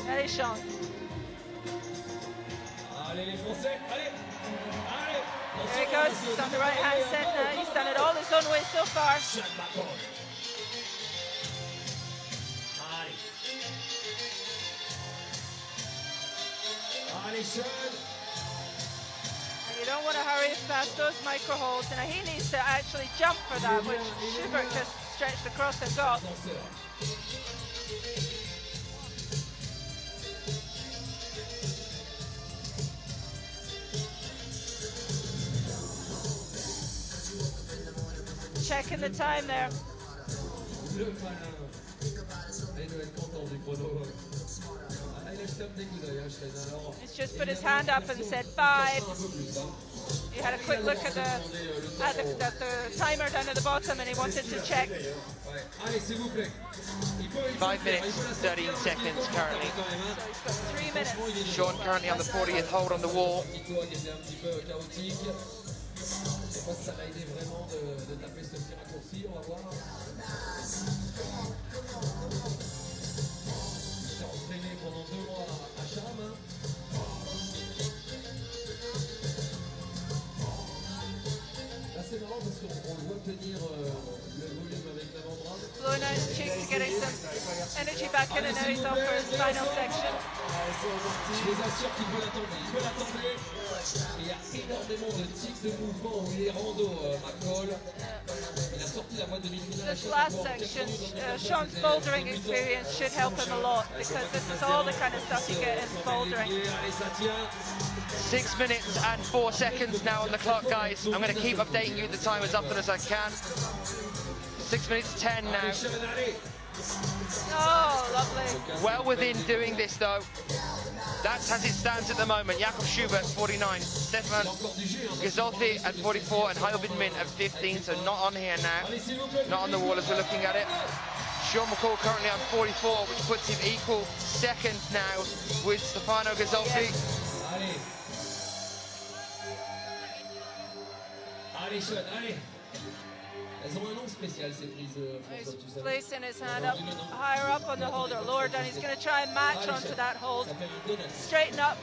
Allez, Sean. Allez les Français, allez. There he goes, he's on the right hand centre, he's done it all his own way so far. And you don't want to hurry past those micro holds, and he needs to actually jump for that, which Schubert just stretched across and got. Checking the time there. He's just put his hand up and said 5. He had a quick look at the timer down at the bottom, and he wanted to check. 5 minutes, 13 seconds currently. So he's got 3 minutes. Sean currently on the 40th hold on the wall. Blowing out his cheeks to getting some energy back in, and now he's off for his final section. Je vous assure qu'il peut l'attendre, Il y a énormément de types de mouvements où il est rando, McColl. Il a sorti la voie de demi-finale. This last section, Sean's bouldering experience should help him a lot, because this is all the kind of stuff you get in bouldering. 6 minutes and 4 seconds now on the clock, guys. I'm going to keep updating you the time as often as I can. 6 minutes 10 now. Oh, lovely. Well within doing this, though. That's as it stands at the moment. Jakob Schubert, 49. Stefano Ghisolfi at 44. And Hyunbin Min at 15. So not on here now. Not on the wall as we're looking at it. Sean McColl currently on 44, which puts him equal second now with Stefano Ghisolfi. Allez, Sean, allez. Elles ont un nom spécial, ces prises, François, tu He's sais. placing his hand up, higher up on the holder, lower down. He's going to try and match onto that hold. Straighten up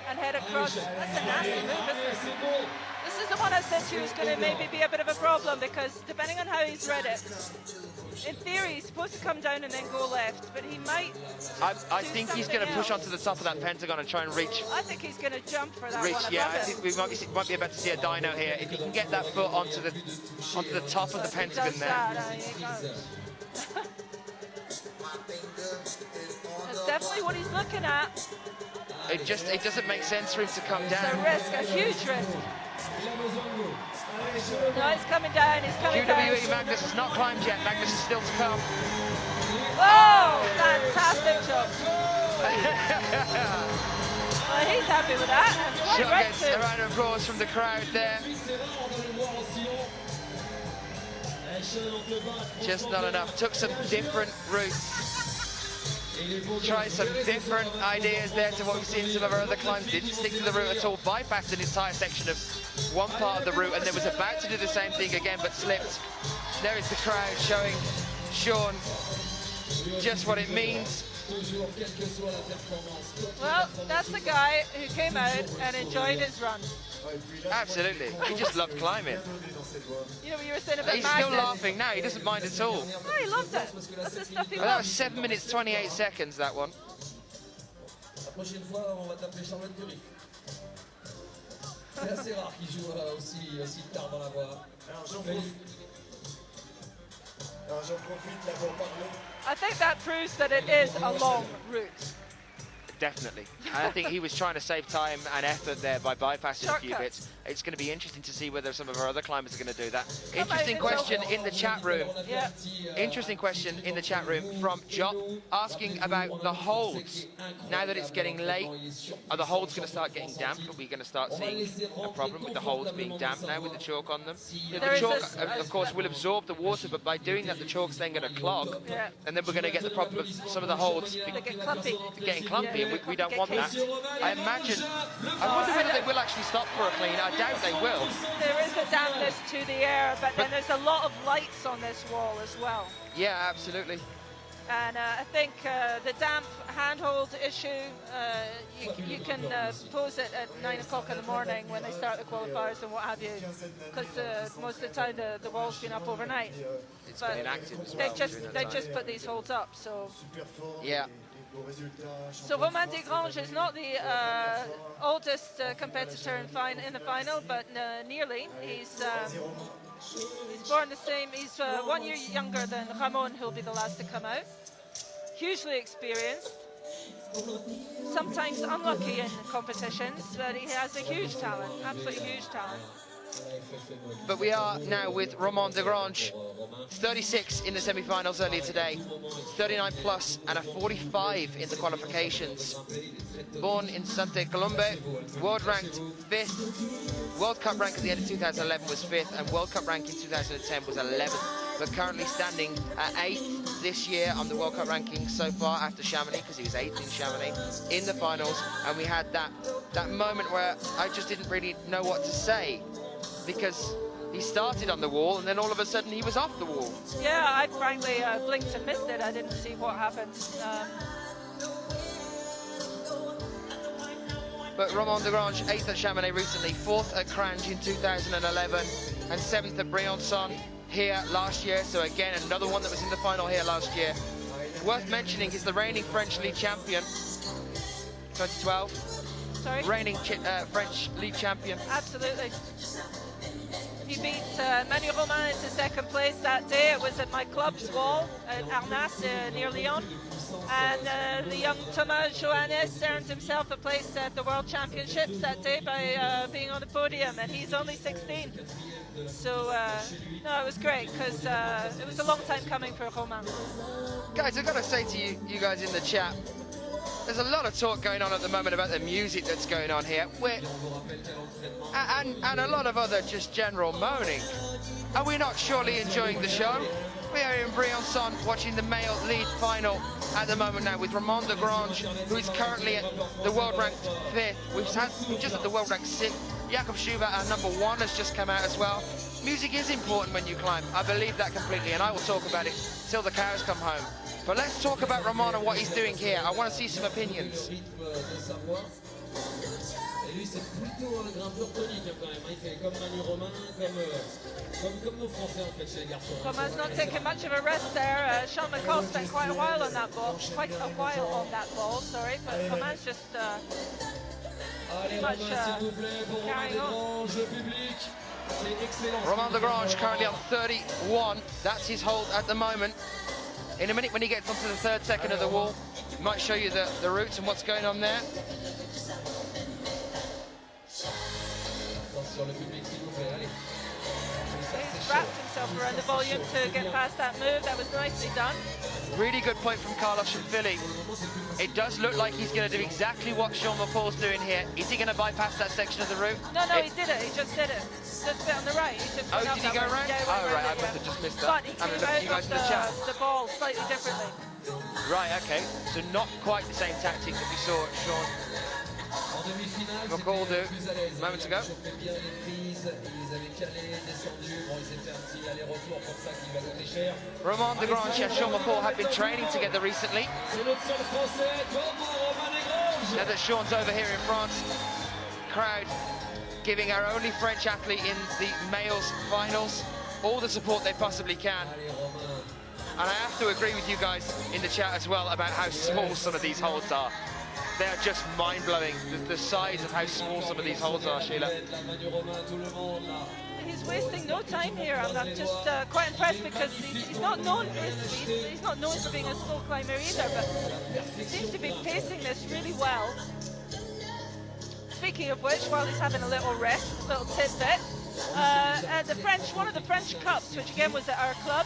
and head across. That's a nasty move, isn't it? This is the one I said to you is going to maybe be a bit of a problem, because depending on how he's read it, in theory he's supposed to come down and then go left, but he might. I think he's going to push onto the top of that pentagon and try and reach. I think he's going to jump for that Reach, one. yeah. I think we might be about to see a dyno here. If he can get that foot onto the top of the pentagon there. That's definitely what he's looking at. It doesn't make sense for him to come It's a down. risk, a huge risk. No, he's coming down, he's coming down. QWE Magnus has not climbed yet. Magnus is still to come. Oh, fantastic jump. Well, he's happy with that. And quite Sean right gets too. a round of applause from the crowd there. Just not enough. Took some different routes. Tried some different ideas there to what we've seen in some of our other climbs. Didn't stick to the route at all. Bypassed an entire section of one part of the route and then was about to do the same thing again but slipped. There is the crowd showing Sean just what it means. Well, that's the guy who came out and enjoyed his run. Absolutely. He just loved climbing. You know what you were saying about He's Magnus? still laughing now. He doesn't mind at all. No, he loves it. That's the stuff he Well, that was loves. 7 minutes 28 seconds, that one. La prochaine fois, on va t'appeler Charlotte Durif. C'est assez rare qu'il joue aussi tard dans la voie. Alors j'en profite là pour parler. I think that proves that it is a long route. Definitely. And I think he was trying to save time and effort there by bypassing a few Shortcuts. bits. It's going to be interesting to see whether some of our other climbers are going to do that. Come Interesting out, question in the chat room. Yeah. Interesting question in the chat room from Job asking about the holds. Now that it's getting late, are the holds going to start getting damp? Are we going to start seeing a problem with the holds being damp now with the chalk on them? You know, There the is chalk, of course, will absorb the water, but by doing that, the chalk's then going to clog. Yeah. And then we're going to get the problem of some of the holds They get clumpy. getting clumpy, and we don't want that. I imagine, I Oh, wonder whether they will actually stop for a clean. I doubt they will. There is a dampness to the air, but then there's a lot of lights on this wall as well. Yeah, absolutely. And I think the damp handhold issue, you can pose it at 9 o'clock in the morning when they start the qualifiers and what have you, because most of the time the wall's been up overnight. It's But been inactive as well. they've just put these holds up, so. Yeah. So Romain Desgranges is not the oldest competitor in the final, but nearly. He's born the same. He's 1 year younger than Ramon, who'll be the last to come out. Hugely experienced. Sometimes unlucky in competitions, but he has a huge talent, absolutely huge talent. But we are now with Romain Desgranges 36 in the semi-finals earlier today, 39 plus and a 45 in the qualifications. Born in Sante Colombe, world ranked 5th. World Cup rank at the end of 2011 was 5th, and World Cup rank in 2010 was 11th. But currently standing at 8th this year on the World Cup ranking so far after Chamonix, because he was 8th in Chamonix in the finals. And we had that moment where I just didn't really know what to say, because he started on the wall and then all of a sudden he was off the wall. Yeah, I frankly blinked and missed it. I didn't see what happened. But Romain Desgranges, 8th at Chamonix recently, 4th at Crange in 2011, and 7th at Briançon here last year. So again, another one that was in the final here last year. Worth mentioning, he's the reigning French league champion, 2012. Sorry? Reigning French league champion. Absolutely. He beat Manu Romain into second place that day. It was at my club's wall at Arnas near Lyon. And the young Thomas Johannes earned himself a place at the World Championships that day by being on the podium, and he's only 16. So, no, it was great, because it was a long time coming for Romain. Guys, I've got to say to you guys in the chat, there's a lot of talk going on at the moment about the music that's going on here, and a lot of other just general moaning. Are we not surely enjoying the show? We are in Briançon watching the male lead final at the moment now with Romain Desgranges, who is currently at the world ranked 5th. We've just at the world ranked 6th. Jakob Schubert, our number 1, has just come out as well. Music is important when you climb. I believe that completely, and I will talk about it till the cows come home. But let's talk about Romain and what he's doing here. I want to see some opinions. Et lui, c'est plutôt un grimpeur tonique quand même. Il fait comme Manu Romain, comme nos Français en fait chez les garçons. Romain's not taking much of a rest there. Sean McColl spent quite a while on that ball. Sorry, but Romain's just pretty much carrying on. Romain Desgranges currently on 31. That's his hold at the moment. In a minute, when he gets onto the 3rd second of the wall, he might show you the routes and what's going on there. He's wrapped himself around the volume to get past that move. That was nicely done. Really good point from Carlos and Philly. It does look like he's going to do exactly what Sean McColl's doing here. Is he going to bypass that section of the route? No, he did it. He just did it. Just a bit on the right. He just did he go around? Yeah, oh, right. I must have just missed that. But he came out of the ball slightly differently. Right, okay. So not quite the same tactic that we saw Sean McColl do moments ago. Romain Desgranges and Sean McColl have been training together recently. Now that Sean's over here in France, crowd giving our only French athlete in the males finals all the support they possibly can. And I have to agree with you guys in the chat as well about how small some of these holds are. They are just mind-blowing, the size of how small some of these holds are, Sheila. He's wasting no time here, and I'm just quite impressed because he's not known for his speed. He's not known for being a slow climber either, but he seems to be pacing this really well. Speaking of which, while he's having a little rest, a little tidbit, one of the French Cups, which again was at our club,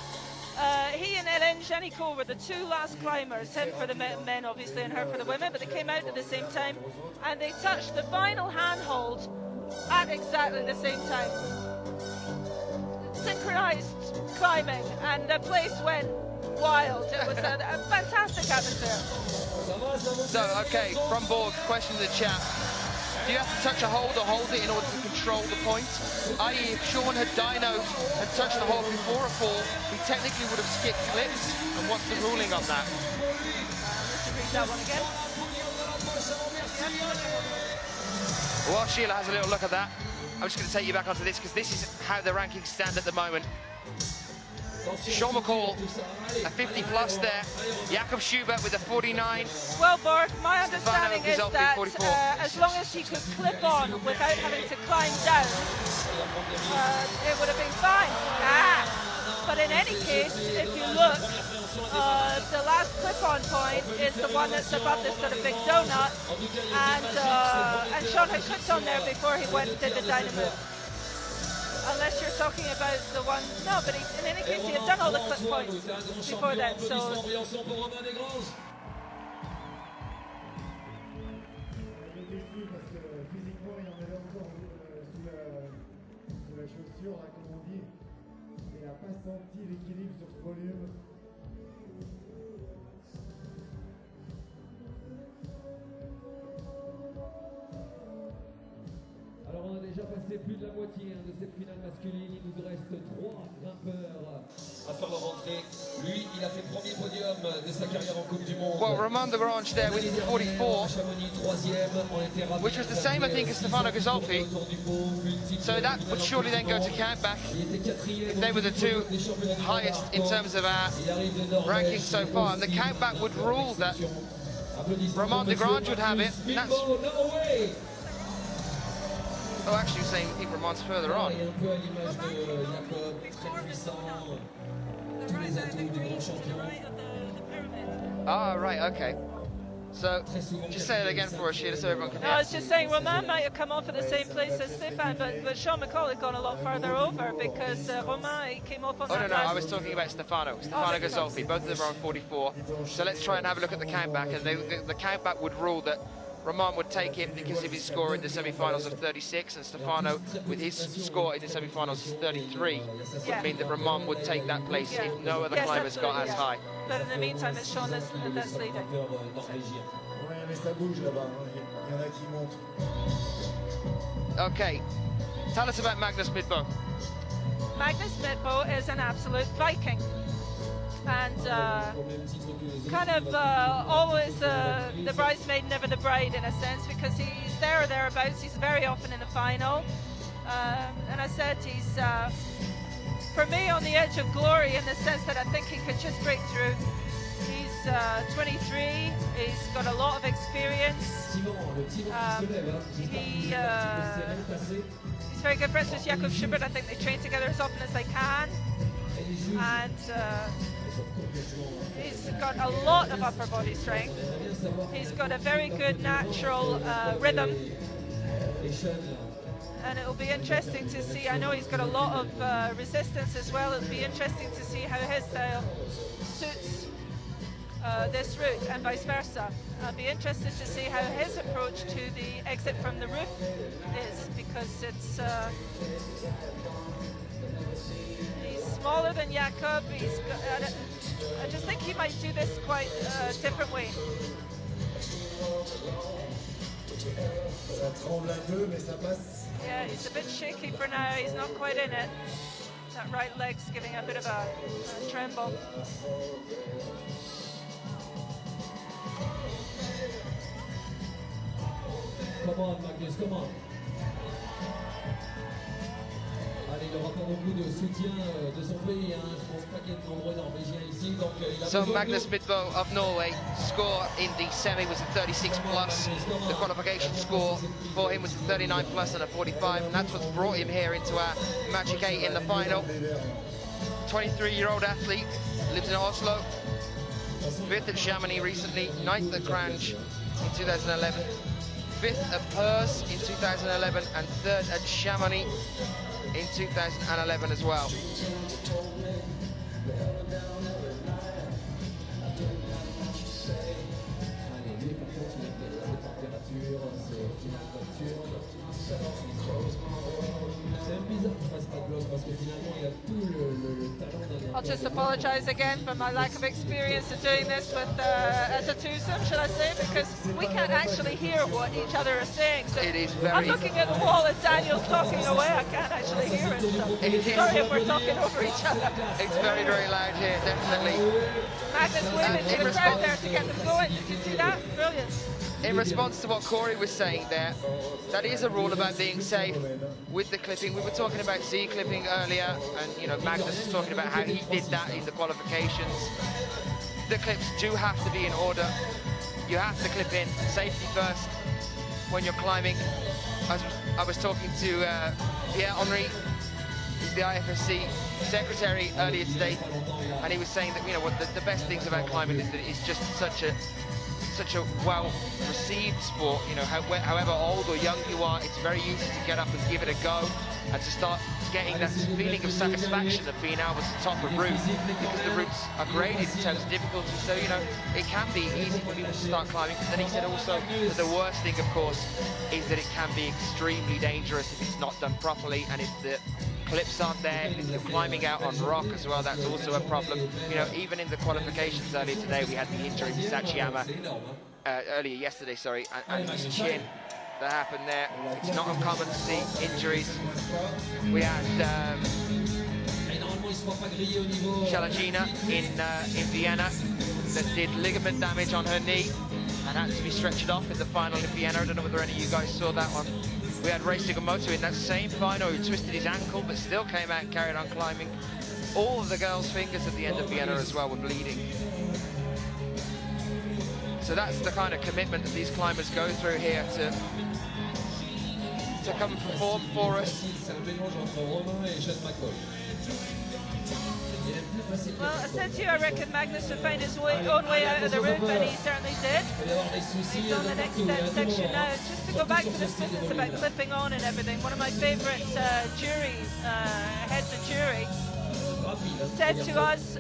he and Hélène Janicot were the 2 last climbers, him for the men obviously and her for the women, but they came out at the same time and they touched the final handhold at exactly the same time. Synchronized climbing, and the place went wild. It was a fantastic atmosphere. So, okay, from Borg, question in the chat. Do you have to touch a hold or hold it in order to control the point? I.e., if Sean had dynoed and touched the hold before a fall, he technically would have skipped clips. And what's the ruling on that? Let's read that one again. While Sheila has a little look at that, I'm just going to take you back onto this because this is how the rankings stand at the moment. Sean McColl, a 50 plus there. Jakob Schubert with a 49. Well, Borg, my understanding is Ghisolfi, that 44. As long as he could clip on without having to climb down, it would have been fine. But in any case, if you look, the last clip-on point is the one that's above this sort of big donut, and Sean had clipped on there before he went and did the dynamo. Unless you're talking about the one, no, but in any case, he had done all the clip points before then, so. Alors on a déjà passé plus de la moitié de cette finale masculine, il nous reste 3 grimpeurs à faire leur rentrée. Lui, il a fait premier podium de sa carrière en Coupe du Monde. Well, Romain Desgranges there with 44, which was the same I think as Stefano Ghisolfi, so that would surely then go to countback if they were the two highest in terms of our rankings so far, and the countback would rule that Romain Desgranges would have it. That's oh, actually, you're saying I think Romain's further on. Ah, right, okay. So, just say it again for us, Sheila, so everyone can hear. No, I was just saying Romain might have come off at the same place as Stefan, but Sean McColl had gone a lot further over because Romain, he came off on Oh, that no, last... I was talking about Stefano Ghisolfi. Both of them are on 44. So let's try and have a look at the countback, and the countback would rule that Romain would take it because of his score in the semi-finals of 36, and Stefano, with his score in the semi-finals is 33, would mean that Romain would take that place if no other climbers got as high. But in the meantime, it's Sean that's leading. Okay, tell us about Magnus Midtboe. Magnus Midtboe is an absolute Viking. And kind of always the bridesmaid, never the bride in a sense, because he's there or thereabouts. He's very often in the final, and I said he's for me on the edge of glory in the sense that I think he could just break through. He's 23. He's got a lot of experience. He's very good friends with Jakob Schubert. I think they train together as often as they can, and he's got a lot of upper body strength. He's got a very good natural rhythm, and it will be interesting to see. I know he's got a lot of resistance as well. It'll be interesting to see how his style suits this route and vice versa. I'll be interested to see how his approach to the exit from the roof is, because it's he's smaller than Jakob. He's got, I just think he might do this quite a different way. Yeah, he's a bit shaky for now. He's not quite in it. That right leg's giving a bit of a tremble. Come on, Magnus, come on. Allez, il n'aura pas beaucoup de soutien de son pays, hein. Je pense pas qu'il y ait de nombreux Norvégiens ici, donc il a So Magnus Midtboe of Norway, score in the semi was a 36 plus. The qualification score for him was a 39 plus and a 45, and that's what's brought him here into our Magic 8 in the final. 23-year-old athlete, lives in Oslo, 5th at Chamonix recently, 9th at Grange in 2011, 5th at Perth in 2011, and 3rd at Chamonix in 2011 as well. I'll just apologise again for my lack of experience of doing this with as a twosome, should I say, because we can't actually hear what each other are saying. So It is very... I'm looking at the wall and Daniel's talking away. I can't actually hear it. So sorry if we're talking over each other. It's very, very loud here, definitely. Magnus waving to the crowd there to get them going. Did you see that? Brilliant. In response to what Corey was saying there, that is a rule about being safe with the clipping. We were talking about Z clipping earlier, and you know, Magnus was talking about how he did that in the qualifications. The clips do have to be in order. You have to clip in safety first when you're climbing. I was talking to Pierre-Henri, who's the IFSC secretary, earlier today, and he was saying that, you know, what the best things about climbing is that it's just such a such a well-received sport. You know, however old or young you are, it's very easy to get up and give it a go and to start getting that feeling of satisfaction of being able to top a route, because the routes are graded in terms of difficulty. So, you know, it can be easy for people to start climbing. But then he said also that the worst thing, of course, is that it can be extremely dangerous if it's not done properly, and if the clips aren't there, if you're climbing out on rock as well, that's also a problem. You know, even in the qualifications earlier today, we had the injury to Sachi Amma, earlier yesterday, sorry, and his chin that happened there. It's not uncommon to see injuries. We had Shalagina in Vienna that did ligament damage on her knee and had to be stretched off in the final in Vienna. I don't know whether any of you guys saw that one. We had Ray Sugimoto in that same final who twisted his ankle but still came out and carried on climbing. All of the girls' fingers at the end of Vienna as well were bleeding. So that's the kind of commitment that these climbers go through here to come and perform for us. Well, I said to you, I reckon Magnus would find his own way out of the route, and he certainly did. He's on the next section now. Just to go back to this business about clipping on and everything, one of my favourite heads of jury, said to us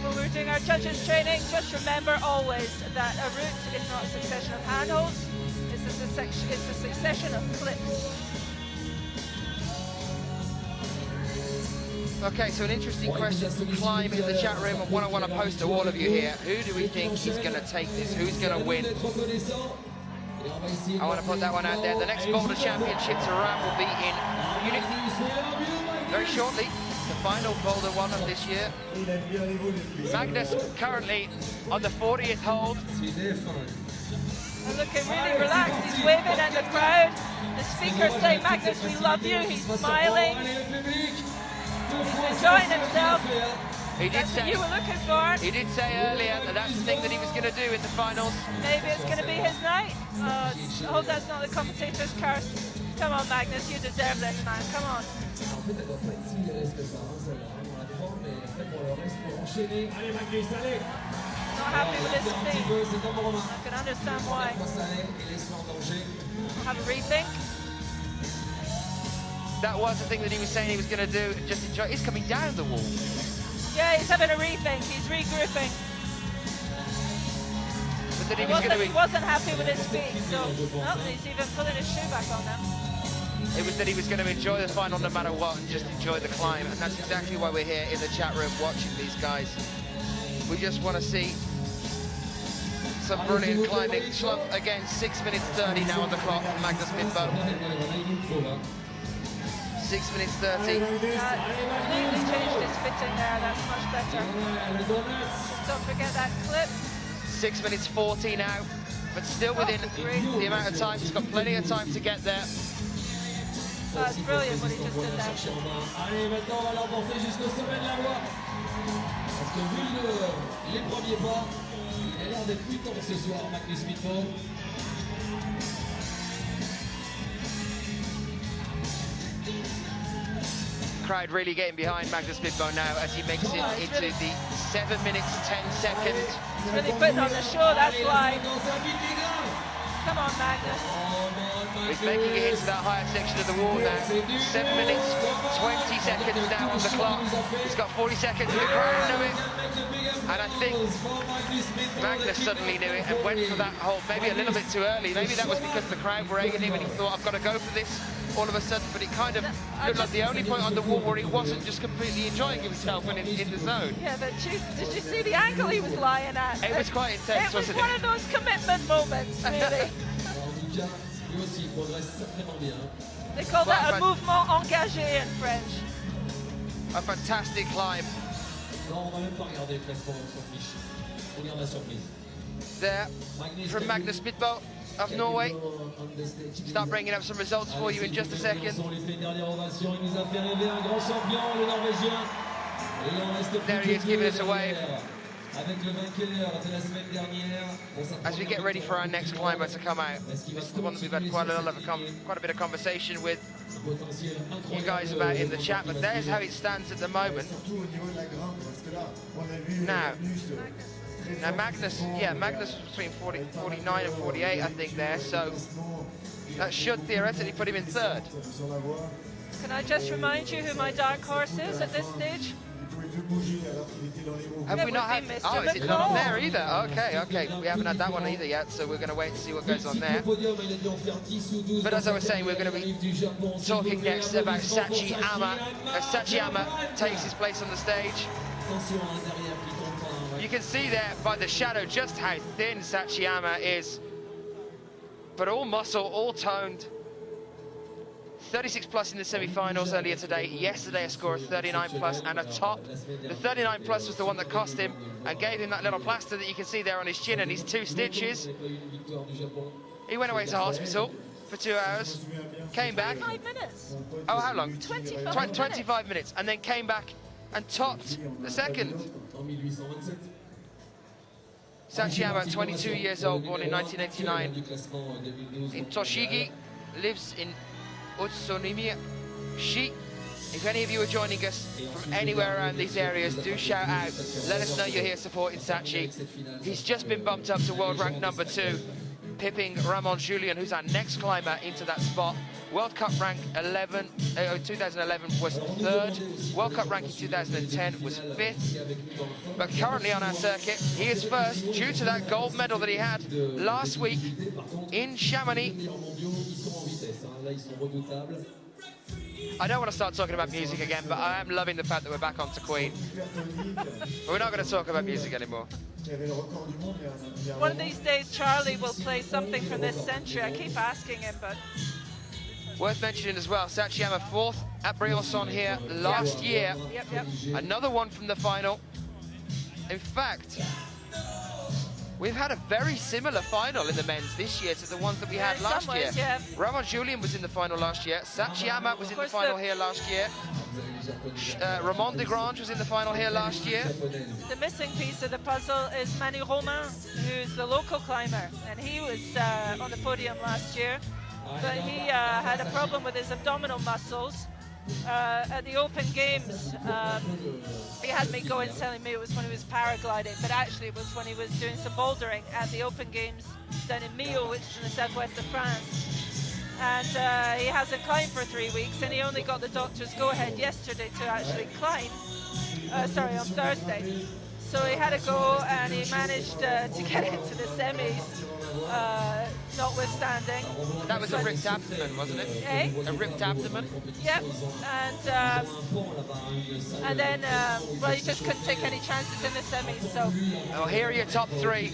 when we were doing our judges training, just remember always that a route is not a succession of handholds, it's a succession of clips. Okay, so an interesting question to climb in the chat room, and one I want to pose to all of you here. Who do we think is going to take this? Who's going to win? I want to put that one out there. The next Boulder Championship to Ram will be in Munich very shortly. The final Boulder one of this year. Magnus currently on the 40th hold. And looking really relaxed, he's waving at the crowd. The speakers say, Magnus, we love you. He's smiling. He's enjoying himself. He did say, you were looking for. He did say earlier that that's the thing that he was going to do in the finals. Maybe it's going to be his night. I hope that's not the commentator's curse. Come on, Magnus, you deserve this, man. Come on. Not happy with his speed. I can understand why. Have a rethink. That was the thing that he was saying he was going to do. Just enjoy. He's coming down the wall. Yeah, he's having a rethink. He's regrouping. But then he wasn't happy with his speed, so he's even pulling his shoe back on now. It was that he was going to enjoy the final no matter what and just enjoy the climb, and that's exactly why we're here in the chat room watching these guys. We just want to see some brilliant climbing. Schlump again, 6 minutes 30 now on the clock from Magnus Midtboe. 6 minutes 30. Completely changed his fitting there, that's much better. Just don't forget that clip. 6 minutes 40 now, but still within the amount of time. He's got plenty of time to get there. That's brilliant what he just did there. Allez, maintenant on va l'emporter jusqu'au sommet de la voie. Parce que vu les premiers pas, il a l'air d'être plus tôt ce soir, Magnus Midtboe. Crowd really getting behind Magnus Midtboe now as he makes it into the 7 minutes 10 seconds. He's really putting on the show, that's why. Come on, Magnus. He's making it into that higher section of the wall now. 7 minutes 20 seconds now on the clock. He's got 40 seconds, the crowd knew it. And I think Magnus suddenly knew it and went for that hold maybe a little bit too early. Maybe that was because the crowd were egging him and he thought, I've got to go for this all of a sudden. But it kind of looked like the only point on the wall where he wasn't just completely enjoying himself when in the zone. Yeah, but did you see the angle he was lying at? It was quite intense, wasn't it? It was one of those commitment moments, really. They call that a mouvement engagé in French. A fantastic climb. There from Magnus Midtboe of Norway. Start bringing up some results for you in just a second. There he is giving us a wave. As we get ready for our next climber to come out, this is the one that we've had quite a bit of conversation with you guys about in the chat, but there's how it stands at the moment. Now, Now Magnus was between 49 and 48, I think there, so that should theoretically put him in third. Can I just remind you who my dark horse is at this stage? Have we not had? Mr. Oh, is it not on McColl. there either? Okay. We haven't had that one either yet, so we're going to wait and see what goes on there. But as I was saying, we're going to be talking next about Sachi Amma. As Sachi Amma takes his place on the stage. You can see there by the shadow just how thin Sachi Amma is. But all muscle, all toned. 36 plus in the semi-finals earlier today. Yesterday a score of 39 plus and a top. The 39 plus was the one that cost him and gave him that little plaster that you can see there on his chin and his 2 stitches. He went away to hospital for 2 hours, came back. 5 minutes. Oh, how long? 25 minutes, and then came back and topped the second. Sachi Amma, 22 years old, born in 1989 in Tochigi, lives in Utsunomiya-shi. If any of you are joining us from anywhere around these areas, do shout out. Let us know you're here supporting Sachi. He's just been bumped up to world rank number 2, pipping Ramon Julian, who's our next climber, into that spot. World Cup rank 2011 was 3rd. World Cup rank in 2010 was 5th. But currently on our circuit, he is 1st due to that gold medal that he had last week in Chamonix. I don't want to start talking about music again, but I am loving the fact that we're back onto Queen. But we're not going to talk about music anymore. One of these days, Charlie will play something from this century. I keep asking him, but... Worth mentioning as well, Sachi Amma 4th at Briançon here last year. Yep. Another one from the final. In fact, we've had a very similar final in the men's this year to the ones that we had last year. Ways, yeah. Ramon Julian was in the final last year. Sachi Amma was in the final here last year. Romain Desgranges was in the final here last year. The missing piece of the puzzle is Romain, who's the local climber, and he was on the podium last year, but he had a problem with his abdominal muscles. At the Open Games, he had me going telling me it was when he was paragliding, but actually it was when he was doing some bouldering at the Open Games down in Millau, which is in the southwest of France. And he hasn't climbed for 3 weeks, and he only got the doctor's go-ahead yesterday to actually climb. Sorry, on Thursday. So he had a go, and he managed to get into the semis, notwithstanding. That was a ripped abdomen, wasn't it? Eh? A ripped abdomen. Yep. And then, well, he just couldn't take any chances in the semis. So. Oh, here are your top 3.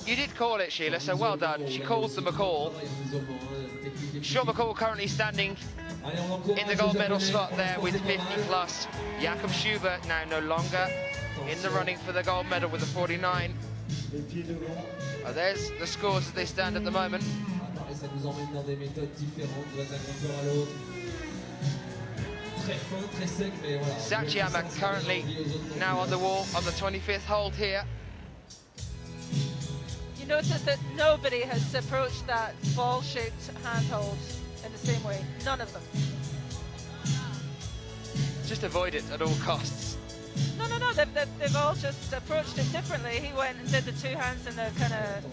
You did call it, Sheila, so well done. She called the McColl. Sean McColl currently standing in the gold medal spot there with 50 plus. Jakob Schubert now no longer in the running for the gold medal with a 49. There's the scores as they stand at the moment. Sachi Amma currently now on the wall on the 25th hold here. You notice that nobody has approached that ball-shaped handhold in the same way. None of them. Just avoid it at all costs. No. They've all just approached it differently. He went and did the 2 hands and the kind of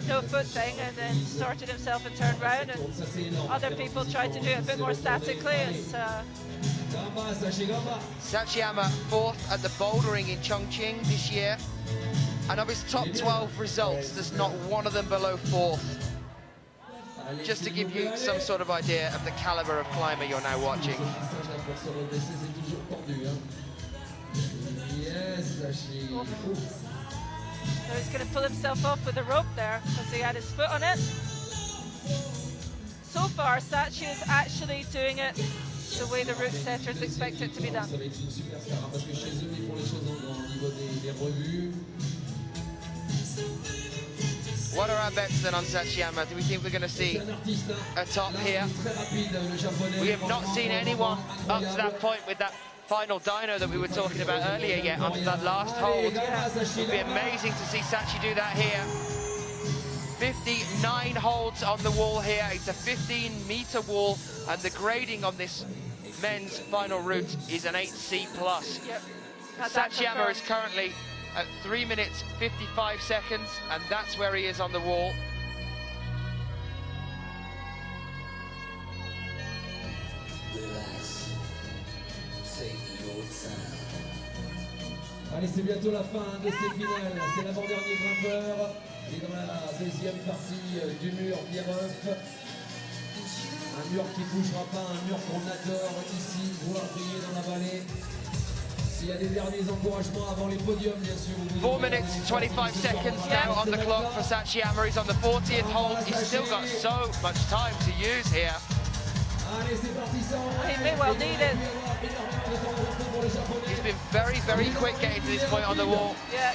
no-foot thing, and then sorted himself and turned round. And other people tried to do it a bit more statically. It's, Sachi Amma 4th at the bouldering in Chongqing this year. And of his top 12 results, there's not one of them below 4th. Just to give you some sort of idea of the caliber of climber you're now watching. So he's going to pull himself off with the rope there because he had his foot on it. So far, Sachi is actually doing it the way the route setters expect it to be done. What are our bets then on Sachi Amma? Do we think we're going to see a top here? We have not seen anyone up to that point with that final dyno that we were talking about earlier yet onto that last hold. It would be amazing to see Sachi do that here. 59 holds on the wall here. It's a 15-meter wall, and the grading on this men's final route is an 8C+. Yep. Sachi Amma is currently at 3 minutes 55 seconds, and that's where he is on the wall. Relax. Take your time. Allez, c'est bientôt la fin de ces finales. C'est l'avant-dernier grimpeur. Et dans la deuxième partie du mur Pierreuf. Un mur qui ne bougera pas, un mur qu'on adore ici, voir briller dans la vallée. S'il y a des derniers encouragements avant les podiums, bien sûr. 4 minutes 25 seconds now on the clock for Sachi Amma. He's on the 40th hold. He's still got so much time to use here. Allez, c'est parti, ça. He may well need it. He's been very, very quick getting to this point on the wall. Yeah.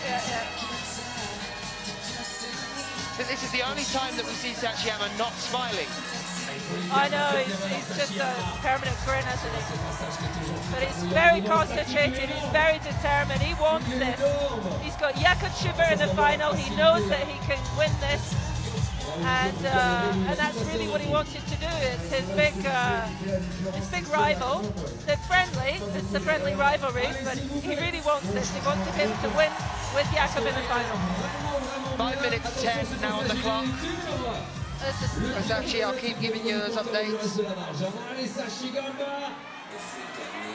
This is the only time that we see Sachi Amma not smiling. I know, he's just a permanent grin, isn't he? But he's very concentrated, he's very determined, he wants this. He's got Jakob Schubert in the final, he knows that he can win this. And that's really what he wanted to do. It's his big rival. They're friendly, it's a friendly rivalry, but he really wants this. He wants to be able to win with Jakob in the final. 5 minutes 10 now on the clock. Sachi, I'll keep giving you those updates.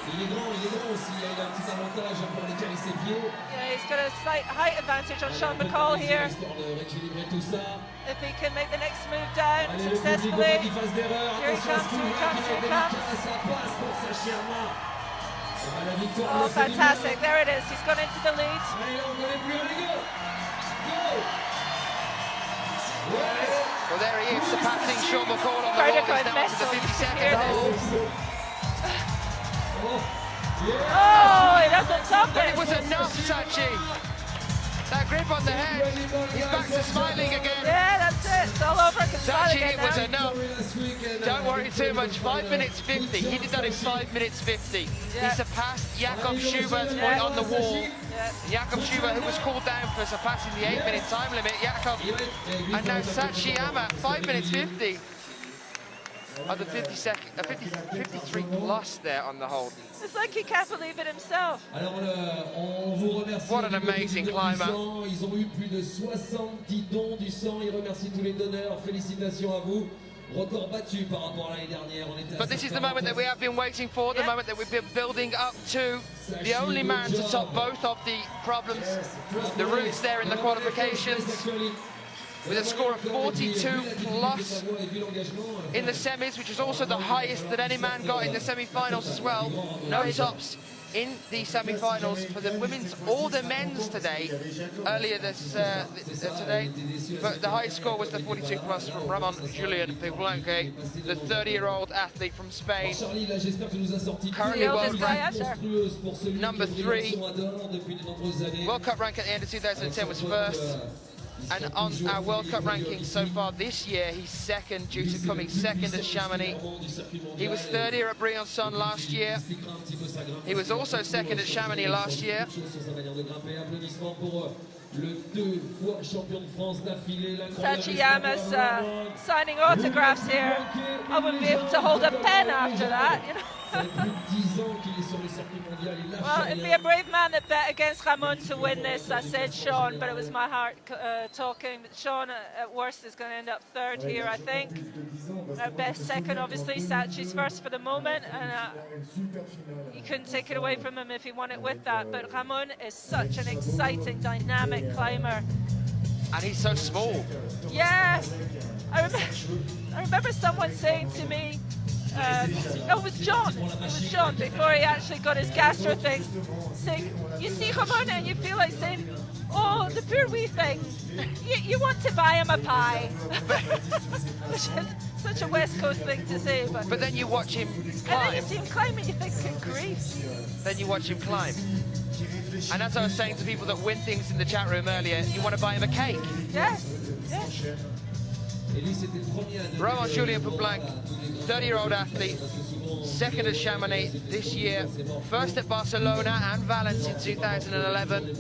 Il est grand aussi, il a un petit avantage pour décaler ses pieds. Yeah, he's got a slight height advantage on Sean McColl here. If he can make the next move down successfully. Here he comes. Oh, fantastic, there it is, he's gone into the lead. Well, there he is, surpassing Sean McColl on the wall. He's down to the 52nd hole. Oh, he doesn't stop it. But it was enough, Sachi. That grip on the head. He's back to smiling again. Yeah, that's it. It's all over. Sachi, it was enough. Don't worry too much. 5 minutes 50. He did that in 5 minutes 50. Yeah. He surpassed Jakob Schubert's point on the wall. Yeah. Jakob Schubert, who was called down for surpassing the 8-minute time limit. Jakob. And now Sachi Amma, 5 minutes 50. Of the 53 plus there on the hold. It's like he can't believe it himself. What an amazing climber. Ils ont eu plus de 70 dons du sang. Ils remercient tous les donneurs. Félicitations à vous. Record battu par rapport à l'année dernière. But this is the moment that we have been waiting for, the moment that we've been building up to. The only man to top both of the problems, the routes there in the qualifications. With a score of 42 plus in the semis, which is also the highest that any man got in the semi-finals as well. No tops in the semi-finals for the women's or the men's today, earlier today. But the highest score was the 42 plus from Ramon Julian, the 30-year-old athlete from Spain. Currently world rank number 3. World Cup rank at the end of 2010 was first. And on our World Cup rankings so far this year, he's second due to coming second at Chamonix. He was third here at Briançon last year. He was also second at Chamonix last year. Sachi Amma's signing autographs here. I wouldn't be able to hold a pen after that, you know. Well, it'd be a brave man that bet against Ramon to win this. I said Sean, but it was my heart talking. Sean, at worst, is going to end up third here, I think. At best, second, obviously. Sachi's first for the moment, and you couldn't take it away from him if he won it with that. But Ramon is such an exciting, dynamic climber. And he's so small. Yeah. I remember someone saying to me, it was John before he actually got his gastro thing, saying, you see Ramon and you feel like saying, oh, the poor wee thing, you want to buy him a pie. Which is such a West Coast thing to say. But then you watch him climb. And then you see him climb and you think, good grief. Then you watch him climb. And as I was saying to people that win things in the chat room earlier, you want to buy him a cake. Yes, yes. Ramon Julian Blanc, 30-year-old athlete, second at Chamonix this year, first at Barcelona and Valence in 2011.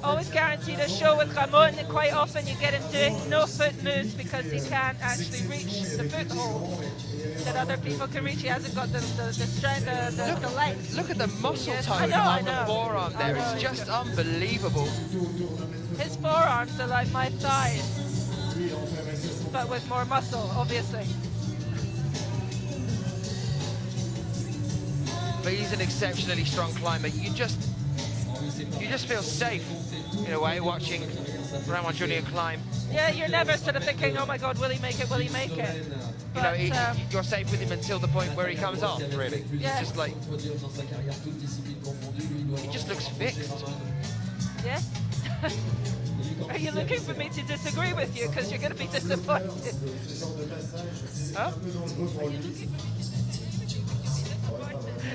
always guaranteed a show with Ramon, and quite often you get him doing no foot moves because he can't actually reach the footholds that other people can reach. He hasn't got the strength, the length. Look at the muscle Yes, tone I on know. the forearm there. It's just unbelievable. His forearms are like my thighs, but with more muscle, obviously. But he's an exceptionally strong climber. You just feel safe in a way watching Ramon Julian climb. Yeah, you're never sort of thinking, oh my God, will he make it? Will he make it? But, You're safe with him until the point where he comes off. Really, yeah. It's just like he just looks fixed. Yeah. Are you looking for me to disagree with you? Because you're going to be disappointed. Huh?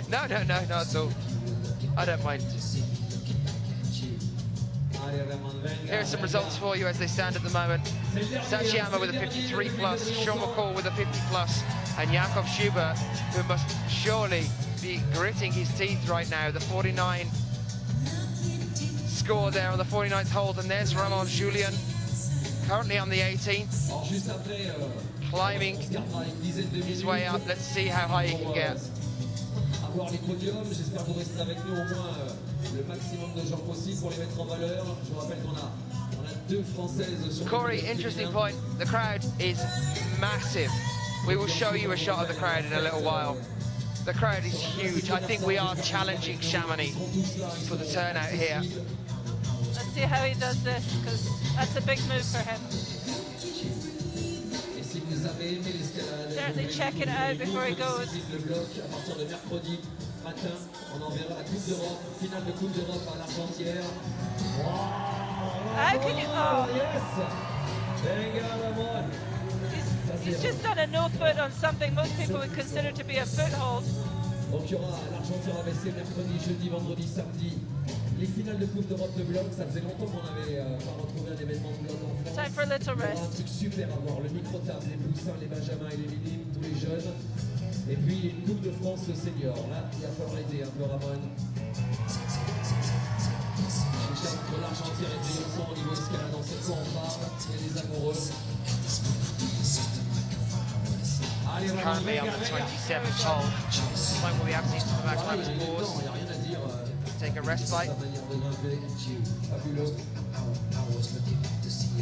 No, not at all. I don't mind. Here are some results for you as they stand at the moment. Sachi Amma with a 53 plus, McColl with a 50 plus, and Jakob Schubert, who must surely be gritting his teeth right now. The 49 score there on the 49th hold, and there's Ramon Julian, currently on the 18th, climbing his way up. Let's see how high he can get. Avoir les podiums, j'espère que vous restez avec nous au moins le maximum de gens possible pour les mettre en valeur. Je vous rappelle qu'on a deux Françaises sur Corey, interesting point. The crowd is massive. We will show you a shot of the crowd in a little while. The crowd is huge. I think we are challenging Chamonix for the turnout here. Let's see how he does this, because that's a big move for him. Certainly checking it out before he goes. How can you? Oh. He's just done a no foot on something most people would consider to be a foothold. Donc il y aura l'Argentin AVC mercredi, jeudi, vendredi, samedi. Les finales de Coupe d'Europe de bloc, ça faisait longtemps qu'on n'avait pas retrouvé un événement de bloc en France. Time for a little Il y aura rest. un truc super à voir, le micro-table, les poussins, les benjamins et les minimes, tous les jeunes. Et puis une Coupe de France senior. Là, il va falloir aider un peu Ramon. Entre l'Argentin et Briançon au niveau escalade, en 700 on parle, il y a des amoureux. Currently on the 27th hole. Point where we have seen some of our climbers pause. Take a respite. I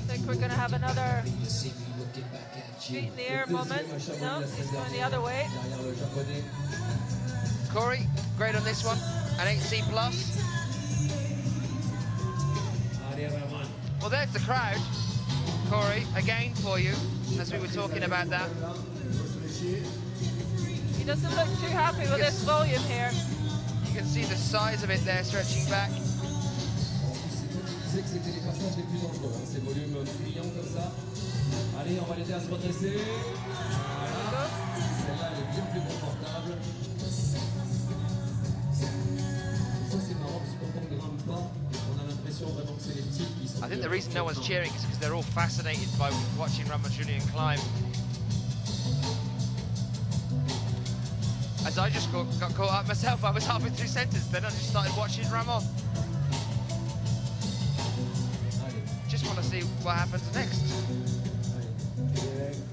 think we're going to have another feet in the air moment. No, he's going the other way. Corey, great on this one. An 8C plus. Well, there's the crowd. Corey, again for you, as we were talking about that. He doesn't look too happy with this volume here. You can see the size of it there stretching back. Allez, on va l'aider à se redresser. Voilà. Celle-là, elle est bien plus confortable. Ça, c'est marrant parce que quand on ne grimpe pas, on a l'impression vraiment que c'est les petits qui sont. I think the reason no one's cheering is because they're all fascinated by watching Ramon Julian climb. As I just got caught up myself, I was halfway through sentence, then I just started watching Ramon. Just want to see what happens next.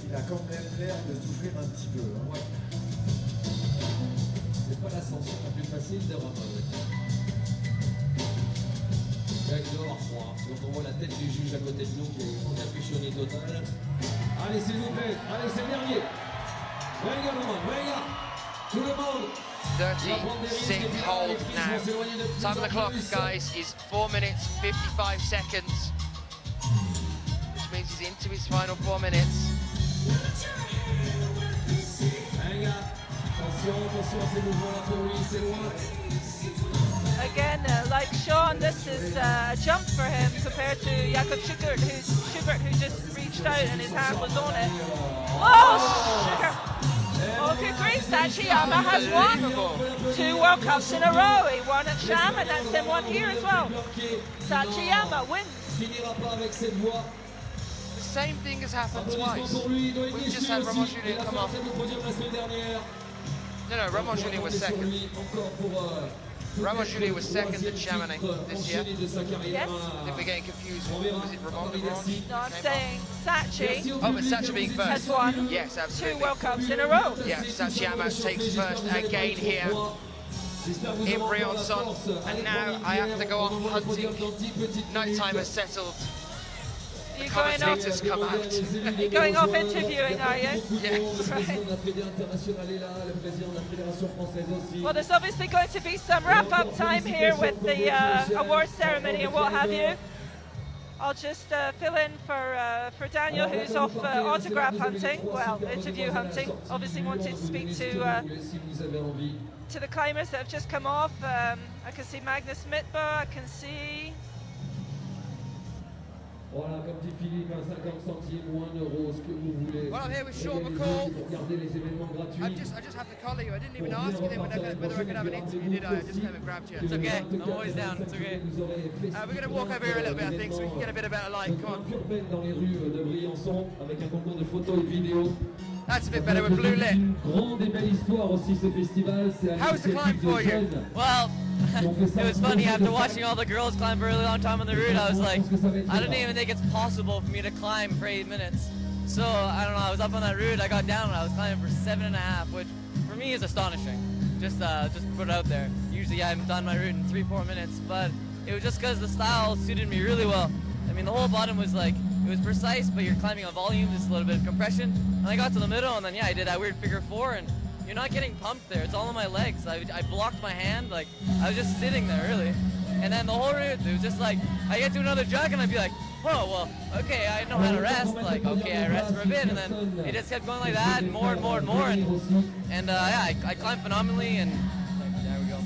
Il a quand même l'air de souffrir un petit peu. Ouais. C'est pas l'ascension la plus facile de Ramon. Là, il doit avoir froid. Quand on voit la tête du juge à côté de nous qui est encapuchonné total. Allez, s'il vous plaît. Allez, c'est le dernier. Venga, Ramon, venga. Tout le monde. 36th hold now. Time on the clock, guys, is 4 minutes 55 seconds. Which means he's into his final 4 minutes. Again, like Sean, this is a jump for him compared to Jakob Schubert, who just reached out and his hand was on it. Oh, Schubert! Oh, good grief, Sachi Amma has won 2 World Cups in a row. He won at Sham and that's then one here as well. Sachi Amma wins. The same thing has happened twice. We've just had Ramon Julian come off. No, Ramon Julian was second. Ramon Julian was second at Chamonix this year. Yes. I think we're getting confused. Was it Ramon Desgranges? No, I'm saying Sachi Oh, but Sachi being first. has won Yes, absolutely. 2 World Cups in a row. Yeah, Sachi Amma takes first again here in Briançon. And now I have to go off hunting. Nighttime has settled. The commentators come out. You're going off interviewing, are you? Yes. Right. Well, there's obviously going to be some wrap-up time here with the award ceremony and what have you. I'll just fill in for Daniel, who's off autograph hunting, well, interview hunting. Obviously wanted to speak to the climbers that have just come off. I can see Magnus Midtboe, I can see... Voilà, comme dit Philippe, 50 centimes ou 1 euro, ce que vous voulez. Well, I'm here with Sean McColl. Regardez les événements gratuits. I just have to collar you. I didn't even ask you whether I could have an interview, did I? I just came and grabbed you. It's okay. I'm always down. It's okay. We're going to walk over here a little bit, I think, so we can get a bit of better light. Come on. Urbaine dans les rues de Briançon avec un concours de photos et de vidéos. That's a bit better with blue lit. Grande et belle histoire aussi ce festival. How was the climb for you? Well, it was funny. After watching all the girls climb for a really long time on the route, I was like, I didn't even think it's possible for me to climb for 8 minutes. So, I don't know, I was up on that route, I got down and I was climbing for 7.5, which for me is astonishing. Just put it out there. Usually I'm done my route in 3-4 minutes, but it was just because the style suited me really well. I mean, the whole bottom was like, it was precise, but you're climbing on volume, just a little bit of compression. And I got to the middle, and then yeah, I did that weird figure 4, and you're not getting pumped there. It's all on my legs. I blocked my hand, like, I was just sitting there, really. And then the whole route, it was just like, I get to another jug, and I'd be like, oh, well, okay, I know how to rest. Like, okay, I rest for a bit, and then it just kept going like that, and more and more and more. And yeah, I climbed phenomenally, and like, there we go.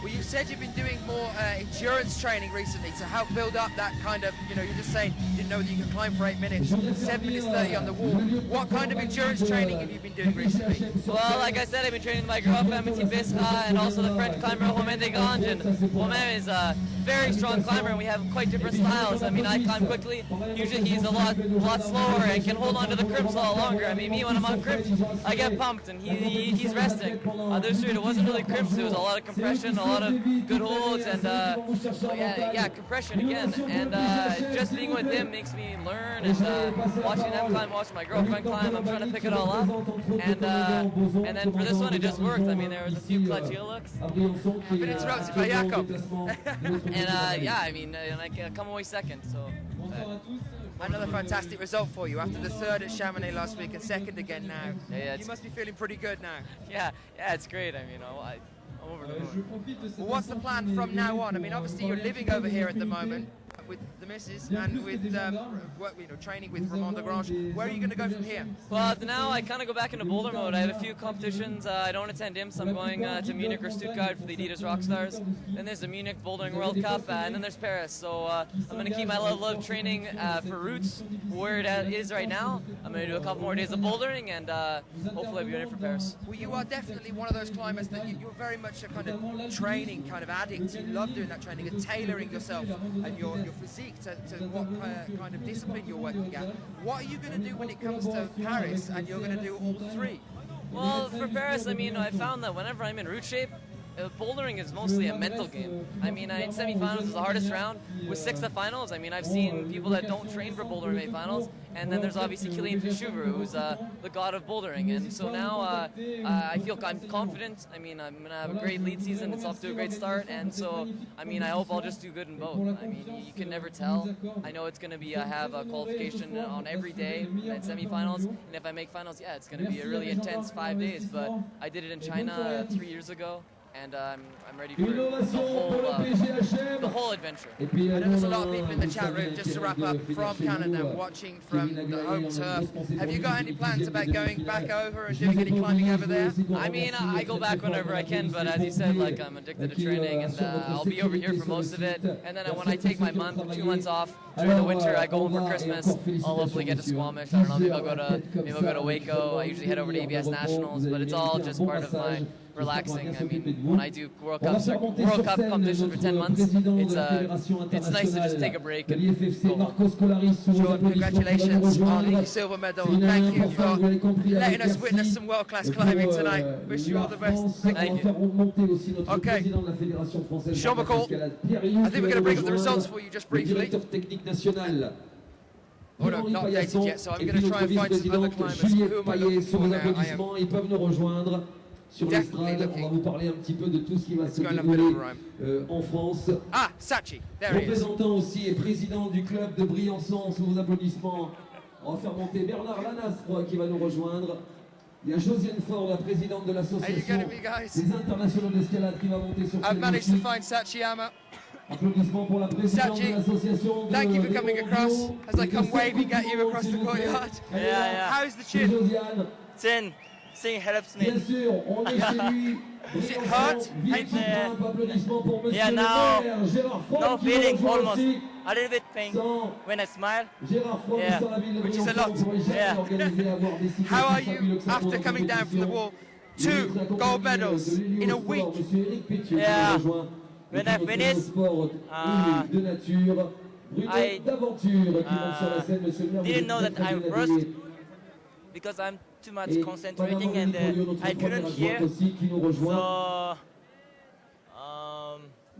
Well, you said you've been doing more endurance training recently to help build up that kind of, you know, you're just saying you didn't know that you could climb for 8 minutes, 7 minutes 30 on the wall. What kind of endurance training have you been doing recently? Well, like I said, I've been training with my girlfriend, and also the French climber, Romain Desgranges. And Romain is a very strong climber, and we have quite different styles. I mean, I climb quickly. Usually he's a lot slower and can hold on to the crimps a lot longer. I mean, me, when I'm on crimps, I get pumped, and he's resting. This route, it wasn't really crimps. It was a lot of compression, a lot of good holds, and yeah, compression again. And just being with him makes me learn, and watching them climb, watching my girlfriend climb, I'm trying to pick it all up. And then for this one, it just worked. I mean, there was a few clutch heel looks. I've been interrupted by Jakob. And yeah, I mean, and I come away second, so. Another fantastic result for you after the 3rd at Chamonix last week and 2nd again now. Yeah, you must be feeling pretty good now. Yeah, it's great. I mean, I'm over the moon. Well, what's the plan from now on? I mean, obviously you're living over here at the moment with the missus and with training with Ramon Desgranges. Where are you going to go from here? Well, now I kind of go back into boulder mode. I have a few competitions. I don't attend IMS. I'm going to Munich or Stuttgart for the Adidas Rockstars. Then there's the Munich Bouldering World Cup, and then there's Paris. So I'm going to keep my level of training for routes where it is right now. I'm going to do a couple more days of bouldering, and hopefully I'll be ready for Paris. Well, you are definitely one of those climbers that you're very much a kind of training kind of addict. You love doing that training and tailoring yourself and your physique to what kind of discipline you're working at. What are you going to do when it comes to Paris and you're going to do all 3? Well, for Paris, I mean, I found that whenever I'm in route shape, bouldering is mostly a mental game. I mean, in semifinals is the hardest round. With 6 to finals, I mean, I've seen people that don't train for bouldering make finals. And then there's obviously Hyunbin Min, who's the god of bouldering. And so now I feel I'm confident. I mean, I'm going to have a great lead season. It's off to a great start. And so, I mean, I hope I'll just do good in both. I mean, you can never tell. I know it's going to be have a qualification on every day in semifinals. And if I make finals, yeah, it's going to be a really intense 5 days. But I did it in China 3 years ago. And I'm ready for the whole adventure. I know there's a lot of people in the chat room, just to wrap up, from Canada, watching from the home turf. Have you got any plans about going back over and doing any climbing over there? I mean, I go back whenever I can, but as you said, like, I'm addicted to training, and I'll be over here for most of it. And then when I take my 2 months off during the winter, I go home for Christmas. I'll hopefully get to Squamish. I don't know, maybe I'll go to Waco. I usually head over to ABS Nationals, but it's all just part of my relaxing. I mean, when I do World Cup competitions for 10 months, it's nice to just take a break and go home. Sean, congratulations on the silver medal. Thank you for letting us witness some world-class climbing tonight. Wish you all the best. Thank you. Okay. Sean McColl, I think we're going to bring up the results for you just briefly. Oh no, not updated yet, so I'm going to try and find some other climbers. Who am I looking for now? I am definitely looking. On va vous parler un petit peu de tout ce qui va se Let's go dérouler and en France. Ah, Sachi, there he is. Représentant aussi et président du club de Briançon, sous vos applaudissements. On va faire monter Bernard Lanastre qui va nous rejoindre. Il y a Josiane Faure, la présidente de l'association des internationaux d'escalade qui va monter sur I've managed to find Sachi Amma. Applaudissements pour la présidente de l'association. Thank you for coming across as I come waving at you across the courtyard. Yeah. How's the chin? Josiane. Chin, seeing helps me. Bien sûr, on est chez lui. Is it hurt? Applaudissements pour monsieur Yeah, le now, maire, Gérard Franck, no qui feeling, rejoint almost. aussi. A little bit pain when I smile. Gérard Franck Yeah. sur la ville de Which is a Briançon, lot. on pourrait jamais Yeah. organiser, avoir des cyclistes How are qui you s'appuient le after Luxembourg coming down from the wall? Il est 2 accompagné gold medals de l'élu in a au sport, week. monsieur Éric Pétieux, qui Yeah. nous rejoint. When I finish, Sport, de nature, I d'aventure, qui monte sur la scène, monsieur le maire. vous didn't êtes know très, that très I'm bien rushed habillé. because I'm too much Et concentrating Madame and Nicolio, notre I couldn't première hear. adjointe aussi, qui nous rejoint. So,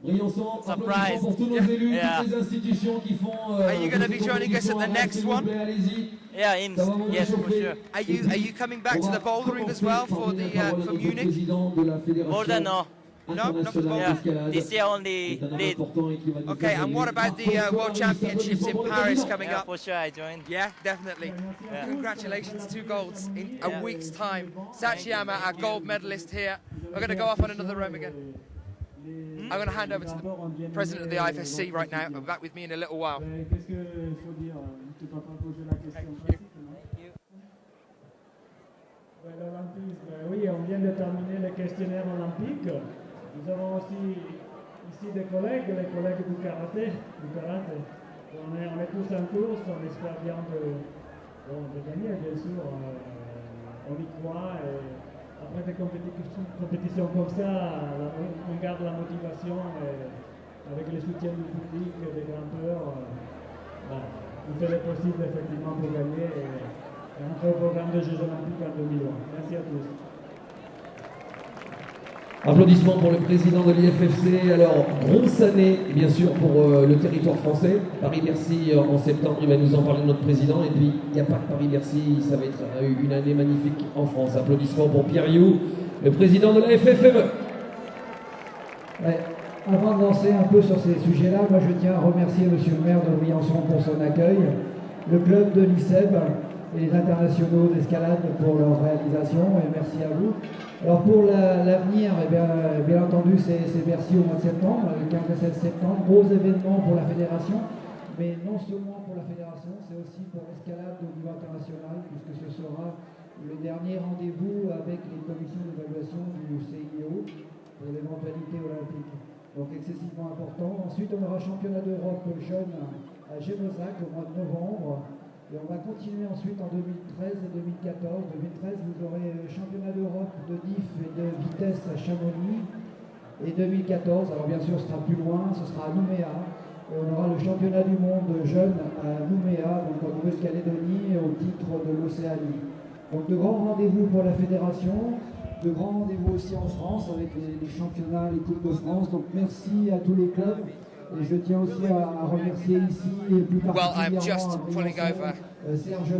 Briançon, surprise. applaudissements pour tous nos élus, Yeah. toutes les institutions qui font. Are you going to be joining us at the next one? Allez-y. yeah, Ça va vous yes, for réchauffer. sure. Are you coming back to the bouldering as well for the for Munich? More than no. No, not for the Yeah, bouldering. this year only lead. Okay, and what about the World Championships in Paris coming Yeah, up? for sure I joined. Yeah, definitely. Yeah. Congratulations, 2 golds in a Yeah. week's time. Sachi Amma, our gold medalist here. We're going to go off on another roam again. I'm going to hand over to the president of the IFSC right now. I'll be back with me in a little while. Qu'est-ce qu'il faut dire? Tu es en train de poser la question classique, non? L'olympisme, oui, on vient de terminer le questionnaire olympique. Nous avons aussi ici des collègues, les collègues du karaté. On est tous en course, on espère bien de gagner, bien sûr. On y croit. Et après des compétitions comme ça, on garde la motivation et avec le soutien du public, des grimpeurs. On fait le possible effectivement pour gagner et rentrer au programme des Jeux Olympiques en 2020. Merci à tous. Applaudissements pour le président de l'IFFC. Alors, grosse année, bien sûr, pour le territoire français. Paris-Bercy, en septembre, il va nous en parler de notre président. Et puis, il n'y a pas que Paris-Bercy, ça va être une année magnifique en France. Applaudissements pour Pierre You, le président de la FFME. Ouais. Avant de lancer un peu sur ces sujets-là, moi je tiens à remercier monsieur le maire de Briançon pour son accueil, le club de l'ICEB et les internationaux d'escalade pour leur réalisation, et merci à vous. Alors pour l'avenir, bien entendu, c'est Bercy au mois de septembre, le 15 et 16 septembre, gros événement pour la fédération, mais non seulement pour la fédération, c'est aussi pour l'escalade au niveau international, puisque ce sera le dernier rendez-vous avec les commissions d'évaluation du CIO pour l'éventualité olympique. Donc excessivement important. Ensuite, on aura championnat d'Europe jeune à Génozac au mois de novembre. Et on va continuer ensuite en 2013 et 2014. 2013, vous aurez championnat d'Europe de diff et de vitesse à Chamonix. Et 2014, alors bien sûr, ce sera plus loin, ce sera à Nouméa. Et on aura le championnat du monde jeune à Nouméa, donc en Nouvelle-Calédonie, au titre de l'Océanie. Donc de grands rendez-vous pour la fédération, de grands rendez-vous aussi en France avec les championnats, les Coupes de France. Donc merci à tous les clubs. Et je tiens aussi à remercier ici et plus particulièrement Well, I'm just pulling over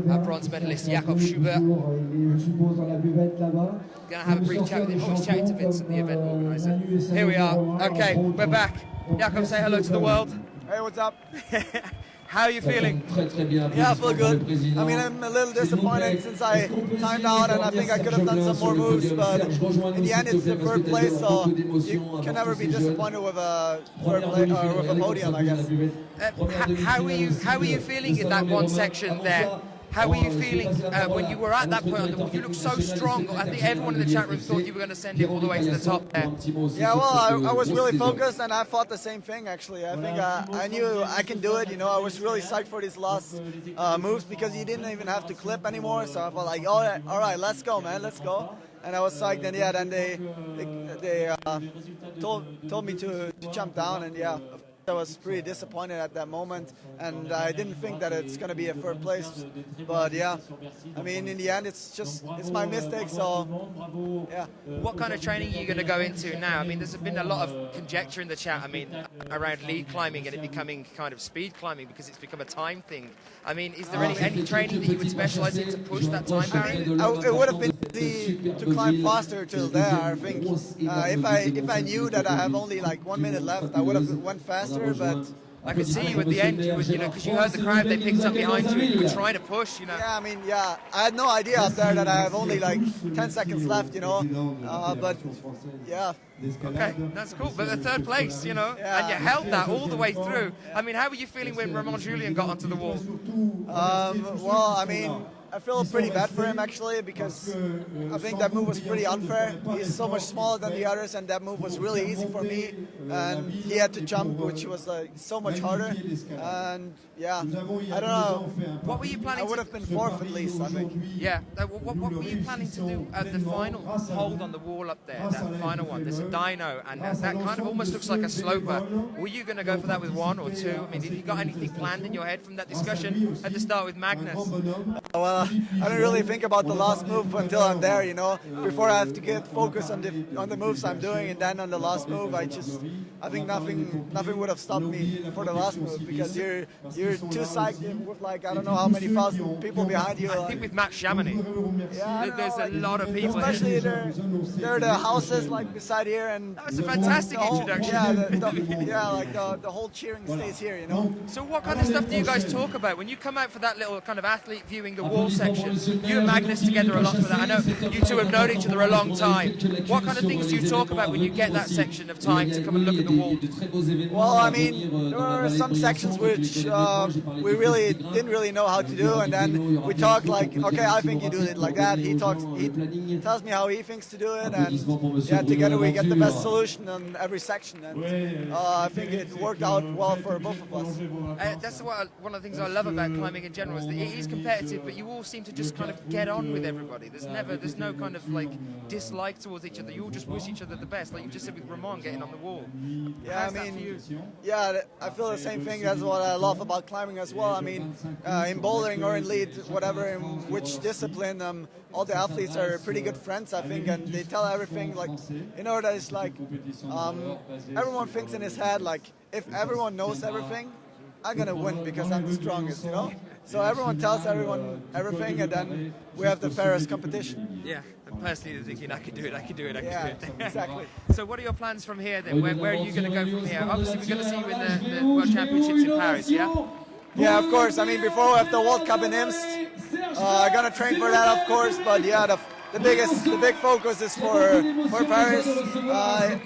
our bronze medalist Jakob Schubert. Je suppose dans la buvette là-bas. Going to have a brief chat with him. I was chatting to Vincent, the event organizer. Here we are. Okay, we're back. Jakob, say hello to the world. Hey, what's up? How are you feeling? Yeah, I feel good. I mean, I'm a little disappointed since I timed out and I think I could have done some more moves, but in the end it's the third place, so you can never be disappointed with a third place or with a podium, I guess. How were you feeling in that one section there? How were you feeling when you were at that point? You looked so strong. I think everyone in the chat room thought you were going to send it all the way to the top there. Yeah, well, I was really focused, and I thought the same thing, actually. I think I knew I can do it. You know, I was really psyched for these last moves because you didn't even have to clip anymore. So I felt like, all right, let's go, man, let's go. and I was psyched. And yeah, then they told me to jump down, and yeah, I was pretty disappointed at that moment, and I didn't think that it's going to be a third place. But yeah, I mean, in the end, it's my mistake. So yeah. What kind of training are you going to go into now? I mean, there's been a lot of conjecture in the chat. I mean, around lead climbing and it becoming kind of speed climbing because it's become a time thing. I mean, is there any training that you would specialize in to push that time barrier? It would have been easy to climb faster till there. I think if I knew that I have only like 1 minute left, I would have went faster. But I could see you at the end, because you heard the crowd, they picked up behind you, and you were trying to push, Yeah, I mean, yeah, I had no idea up there that I have only like 10 seconds left, but yeah. Okay, that's cool. But the third place, and you held that all the way through. I mean, how were you feeling when Ramon Julian got onto the wall? Well, I mean, I feel pretty bad for him actually, because I think that move was pretty unfair. He's so much smaller than the others, and that move was really easy for me. And he had to jump, which was like so much harder. And yeah, I don't know. What were you planning? I would have been fourth at least, I think. Yeah. What were you planning to do at the final hold on the wall up there? That final one. There's a dyno, and that kind of almost looks like a sloper. Were you going to go for that with 1 or 2? I mean, have you got anything planned in your head from that discussion at the start with Magnus? Well, I don't really think about the last move until I'm there, Before I have to get focused on the moves I'm doing, and then on the last move, I think nothing would have stopped me for the last move, because you're too psyched with like I don't know how many thousand people behind you. I think with Matt Chamonix, there's a lot of people. Especially there are the houses like beside here, and that's a fantastic introduction. The whole cheering stays here, So what kind of stuff do you guys talk about when you come out for that little kind of athlete viewing the wall section? You and Magnus together a lot for that. I know you two have known each other a long time. What kind of things do you talk about when you get that section of time to come and look at the wall? Well, I mean, there were some sections which we really didn't really know how to do, and then we talk like, okay, I think you do it like that. He tells me how he thinks to do it, and yeah, together we get the best solution on every section, and I think it worked out well for both of us. That's one of the things I love about climbing in general, is that it is competitive, but you all seem to just kind of get on with everybody. There's no kind of like dislike towards each other. You all just wish each other the best, like you just said with Ramon getting on the wall. Yeah, I mean, yeah, I feel the same thing. That's what I love about climbing as well. I mean, in bouldering or in lead, whatever, in which discipline, all the athletes are pretty good friends, I think, and they tell everything, like, that it's like, everyone thinks in his head, like, if everyone knows everything, I'm gonna win because I'm the strongest, So everyone tells everyone everything, and then we have the fairest competition. Yeah, and personally thinking, I can do it. Yeah, exactly. So what are your plans from here then? Where are you going to go from here? Obviously we're going to see you in the World Championships in Paris, yeah? Yeah, of course. I mean, before we have the World Cup in Imst, I'm going to train for that, of course, but yeah, the big focus is for Paris.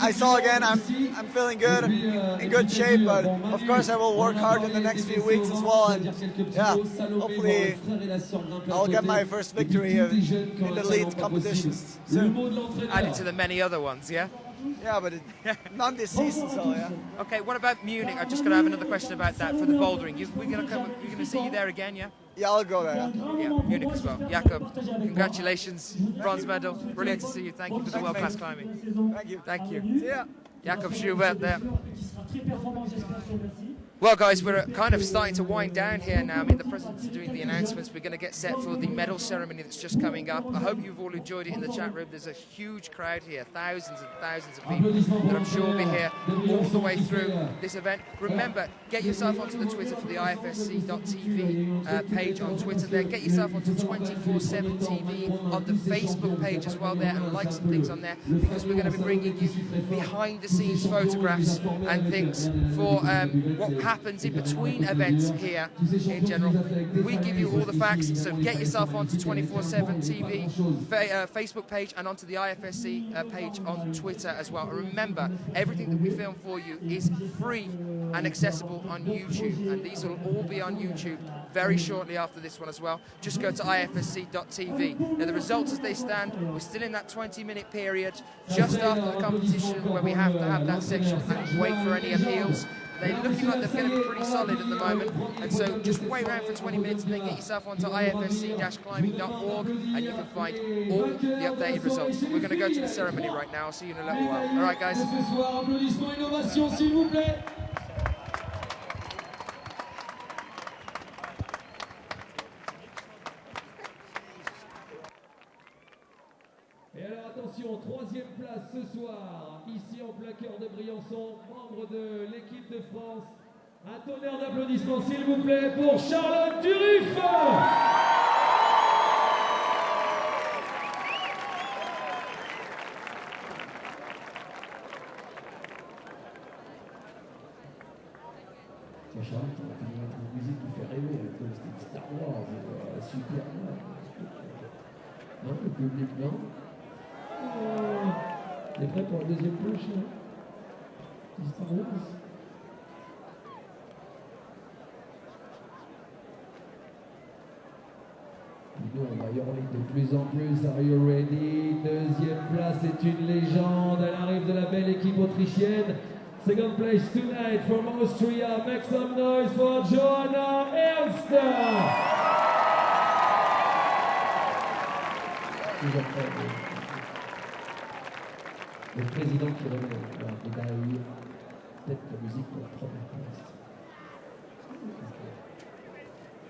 I saw again, I'm feeling good, in good shape, but of course I will work hard in the next few weeks as well, and yeah, hopefully I'll get my first victory in the lead competitions soon. Added to the many other ones, yeah? Yeah, but none this season, so yeah. Okay, what about Munich? I'm just going to have another question about that for the bouldering. We're going to see you there again, yeah? Yeah, I'll go there. Yeah, Munich as well. Jakob, congratulations, bronze medal. Brilliant to see you. Thank you for the world-class climbing. Thank you. Thank you. See ya. Jakob Schubert there. Well, guys, we're kind of starting to wind down here now. I mean, the president's doing the announcements. We're going to get set for the medal ceremony that's just coming up. I hope you've all enjoyed it in the chat room. There's a huge crowd here, thousands and thousands of people that I'm sure will be here all the way through this event. Remember, get yourself onto the Twitter for the IFSC.tv page on Twitter there. Get yourself onto 24/7 TV on the Facebook page as well there, and like some things on there, because we're going to be bringing you behind-the-scenes photographs and things for what happens in between events here in general. We give you all the facts, so get yourself onto 24/7 TV Facebook page and onto the IFSC page on Twitter as well. And remember, everything that we film for you is free and accessible on YouTube, and these will all be on YouTube very shortly after this one as well. Just go to ifsc.tv. Now the results as they stand, we're still in that 20-minute period just after the competition where we have to have that section and wait for any appeals. They're looking like they're going to be pretty solid at the moment, and so just wait around for 20 minutes and then get yourself onto ifsc-climbing.org and you can find all the updated results. We're going to go to the ceremony right now. I'll see you in a little while. All right, guys. Et alors attention, troisième place ce soir, ici en plein cœur de Briançon, membre de l'équipe de France. Un tonnerre d'applaudissements s'il vous plaît pour Charlotte Durif. Tiens Charlotte, on va finir avec une musique qui fait rêver, comme c'était Star Wars, Superman. Non, le public non. T'es prêt pour la deuxième couche là? Star Wars. Nous, on va hurler de plus en plus. Are you ready? Deuxième place, c'est une légende. Elle arrive de la belle équipe autrichienne. Second place tonight from Austria. Make some noise for Johanna Ernst. Le président qui remet la médaille, peut-être la musique pour la première place.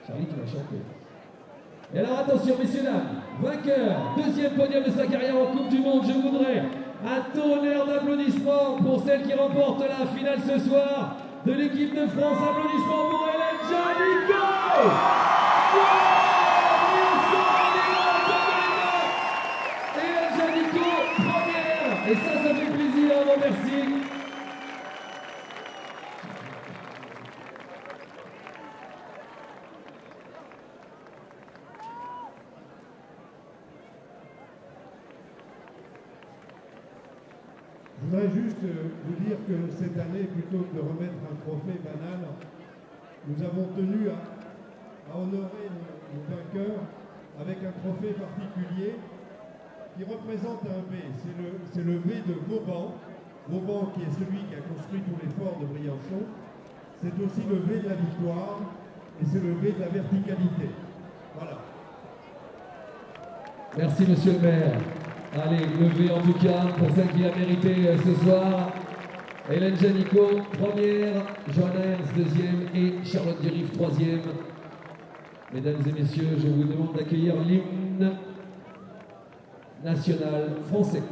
Charlie, tu vas chanter. Et alors attention, messieurs, dames, vainqueur, deuxième podium de sa carrière en Coupe du Monde, je voudrais un tonnerre d'applaudissements pour celle qui remporte la finale ce soir de l'équipe de France. Applaudissements pour Hélène Janico. Et ça fait plaisir, bon merci. Je voudrais juste vous dire que cette année, plutôt que de remettre un trophée banal, nous avons tenu à honorer nos vainqueurs avec un trophée particulier qui représente un V. C'est le V de Vauban. Vauban qui est celui qui a construit tous les forts de Briançon. C'est aussi le V de la victoire et c'est le V de la verticalité. Voilà. Merci monsieur le maire. Allez, le V en tout cas pour celle qui a mérité ce soir. Hélène Janico, première, Johanna Ernst, deuxième et Charlotte Durif, troisième. Mesdames et messieurs, je vous demande d'accueillir l'hymne national français.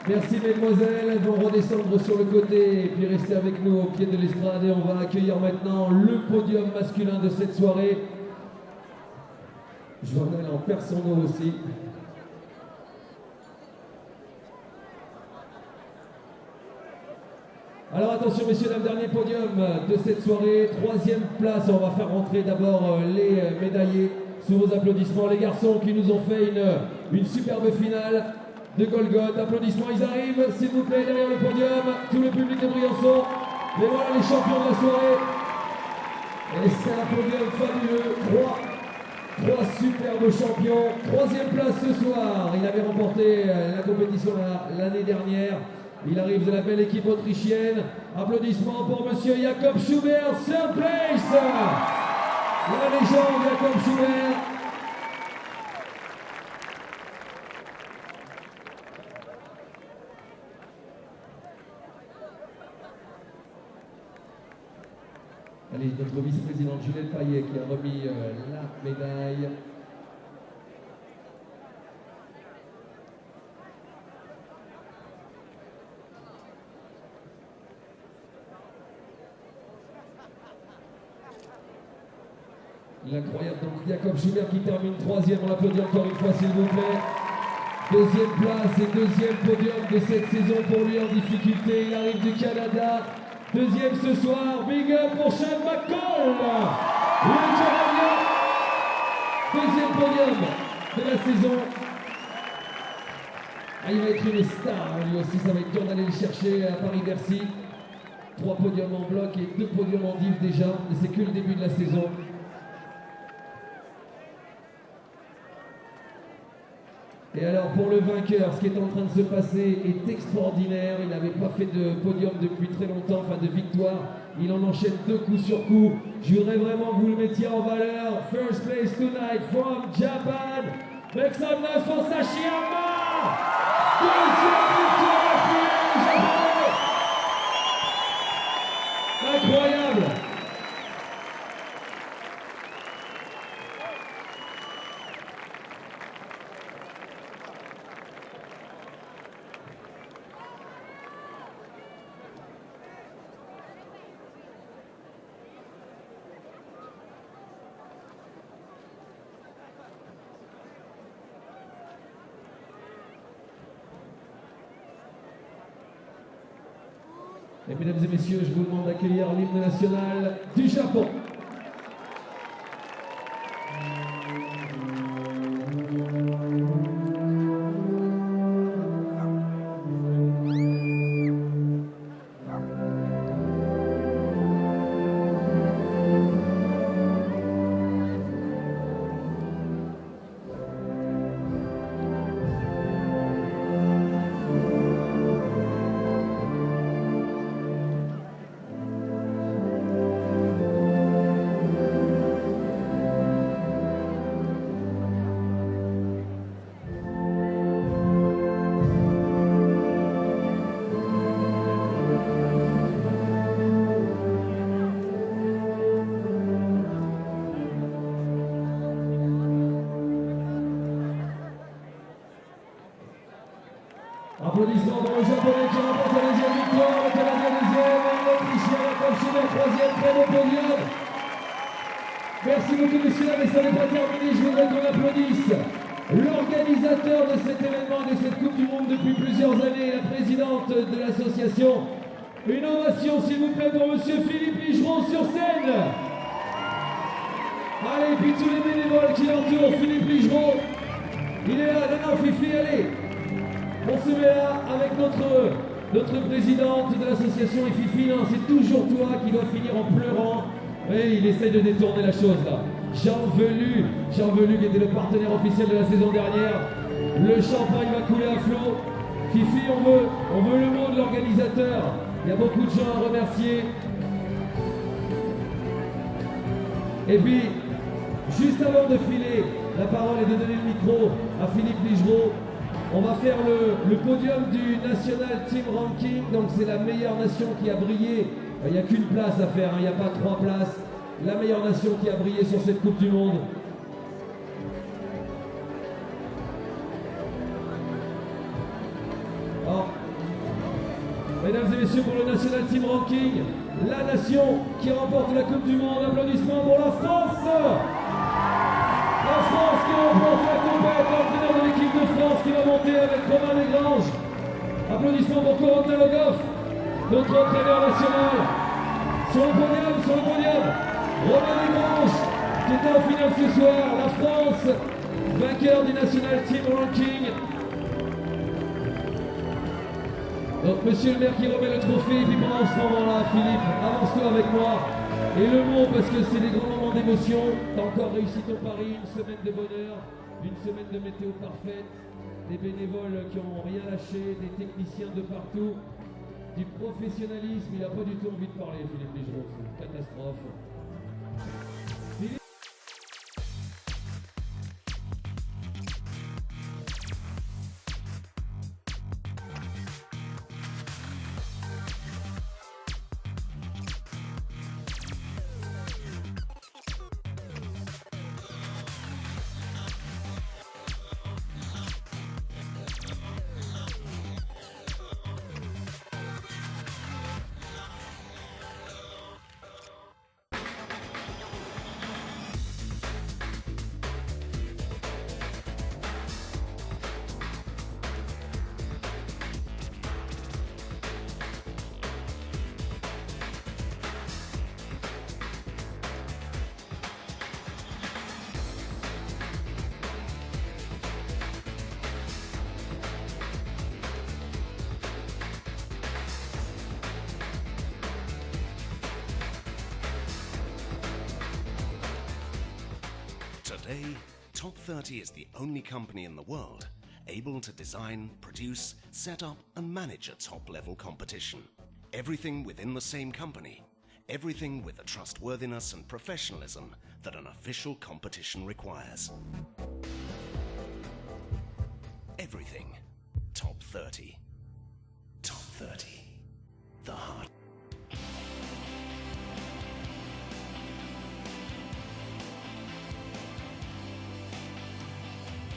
Merci mesdemoiselles, elles vont redescendre sur le côté et puis rester avec nous au pied de l'estrade et on va accueillir maintenant le podium masculin de cette soirée. Journal en perd son nom aussi. Alors attention messieurs, dames, dernier podium de cette soirée, troisième place, on va faire rentrer d'abord les médaillés sous vos applaudissements, les garçons qui nous ont fait une superbe finale de Golgoth. Applaudissements, ils arrivent s'il vous plaît derrière le podium, tout le public de Briançon, et voilà les champions de la soirée. Et c'est un podium fabuleux, trois superbes champions, troisième place ce soir, il avait remporté la compétition l'année dernière. Il arrive de la belle équipe autrichienne. Applaudissements pour monsieur Jakob Schubert, third place. La légende Jakob Schubert. Allez, notre vice-présidente Juliette Payet qui a remis la médaille. L'incroyable donc Jakob Schubert qui termine troisième, on l'applaudit encore une fois s'il vous plaît. Deuxième place et deuxième podium de cette saison pour lui en difficulté, il arrive du Canada. Deuxième ce soir, big up pour McColl, le Canadien. Deuxième podium de la saison. Ah, il va être une star lui aussi, ça va être dur d'aller le chercher à Paris-Bercy. 3 podiums en bloc et 2 podiums en div déjà, mais c'est que le début de la saison. Et alors pour le vainqueur, ce qui est en train de se passer est extraordinaire. Il n'avait pas fait de podium depuis très longtemps, enfin de victoire. Il en enchaîne 2 coups sur coup. Je voudrais vraiment que vous le mettiez en valeur. First place tonight from Japan. Make some noise for Sachi Amma. Deuxième victoire japonais. Incroyable. Et mesdames et messieurs, je vous demande d'accueillir l'hymne national du Japon. Applaudissements pour le Japonais qui remporte la deuxième victoire, le Canadien deuxième, et l'Autrichien Jakob Schubert troisième, très beau podium. Merci beaucoup messieurs, mais ça n'est pas terminé, je voudrais qu'on applaudisse l'organisateur de cet événement, de cette Coupe du Monde depuis plusieurs années, la présidente de l'association. Une ovation s'il vous plaît pour monsieur Philippe Ligeron sur scène. Allez, puis tous les bénévoles qui l'entourent, Philippe Ligeron, il est là, non, Fifi, allez. On se met là avec notre présidente de l'association et Fifi, non, c'est toujours toi qui dois finir en pleurant. Oui, il essaie de détourner la chose là. Jean Velu qui était le partenaire officiel de la saison dernière. Le champagne va couler à flot. Fifi, on veut le mot de l'organisateur. Il y a beaucoup de gens à remercier. Et puis, juste avant de filer la parole et de donner le micro à Philippe Ligeron, on va faire le podium du National Team Ranking, donc c'est la meilleure nation qui a brillé. Il n'y a qu'une place à faire, il n'y a pas 3 places. La meilleure nation qui a brillé sur cette Coupe du Monde. Alors, mesdames et messieurs, pour le National Team Ranking, la nation qui remporte la Coupe du Monde, applaudissements pour la France. La France qui remporte la compète, l'entraîneur de l'équipe de France qui va monter avec Romain Desgranges. Applaudissements pour Corentin Logoff, notre entraîneur national. Sur le podium, Romain Desgranges qui était en finale ce soir. La France, vainqueur du National Team Ranking. Donc monsieur le maire qui remet le trophée, et puis pendant ce moment-là, Philippe, avance-toi avec moi. Et le mot, parce que c'est des grands moments d'émotion, t'as encore réussi ton pari, une semaine de bonheur, une semaine de météo parfaite, des bénévoles qui n'ont rien lâché, des techniciens de partout, du professionnalisme, il n'a pas du tout envie de parler, Philippe Ligeron, c'est une catastrophe. Philippe Today, Top 30 is the only company in the world able to design, produce, set up and manage a top-level competition. Everything within the same company. Everything with the trustworthiness and professionalism that an official competition requires. Everything. Top 30. Top 30.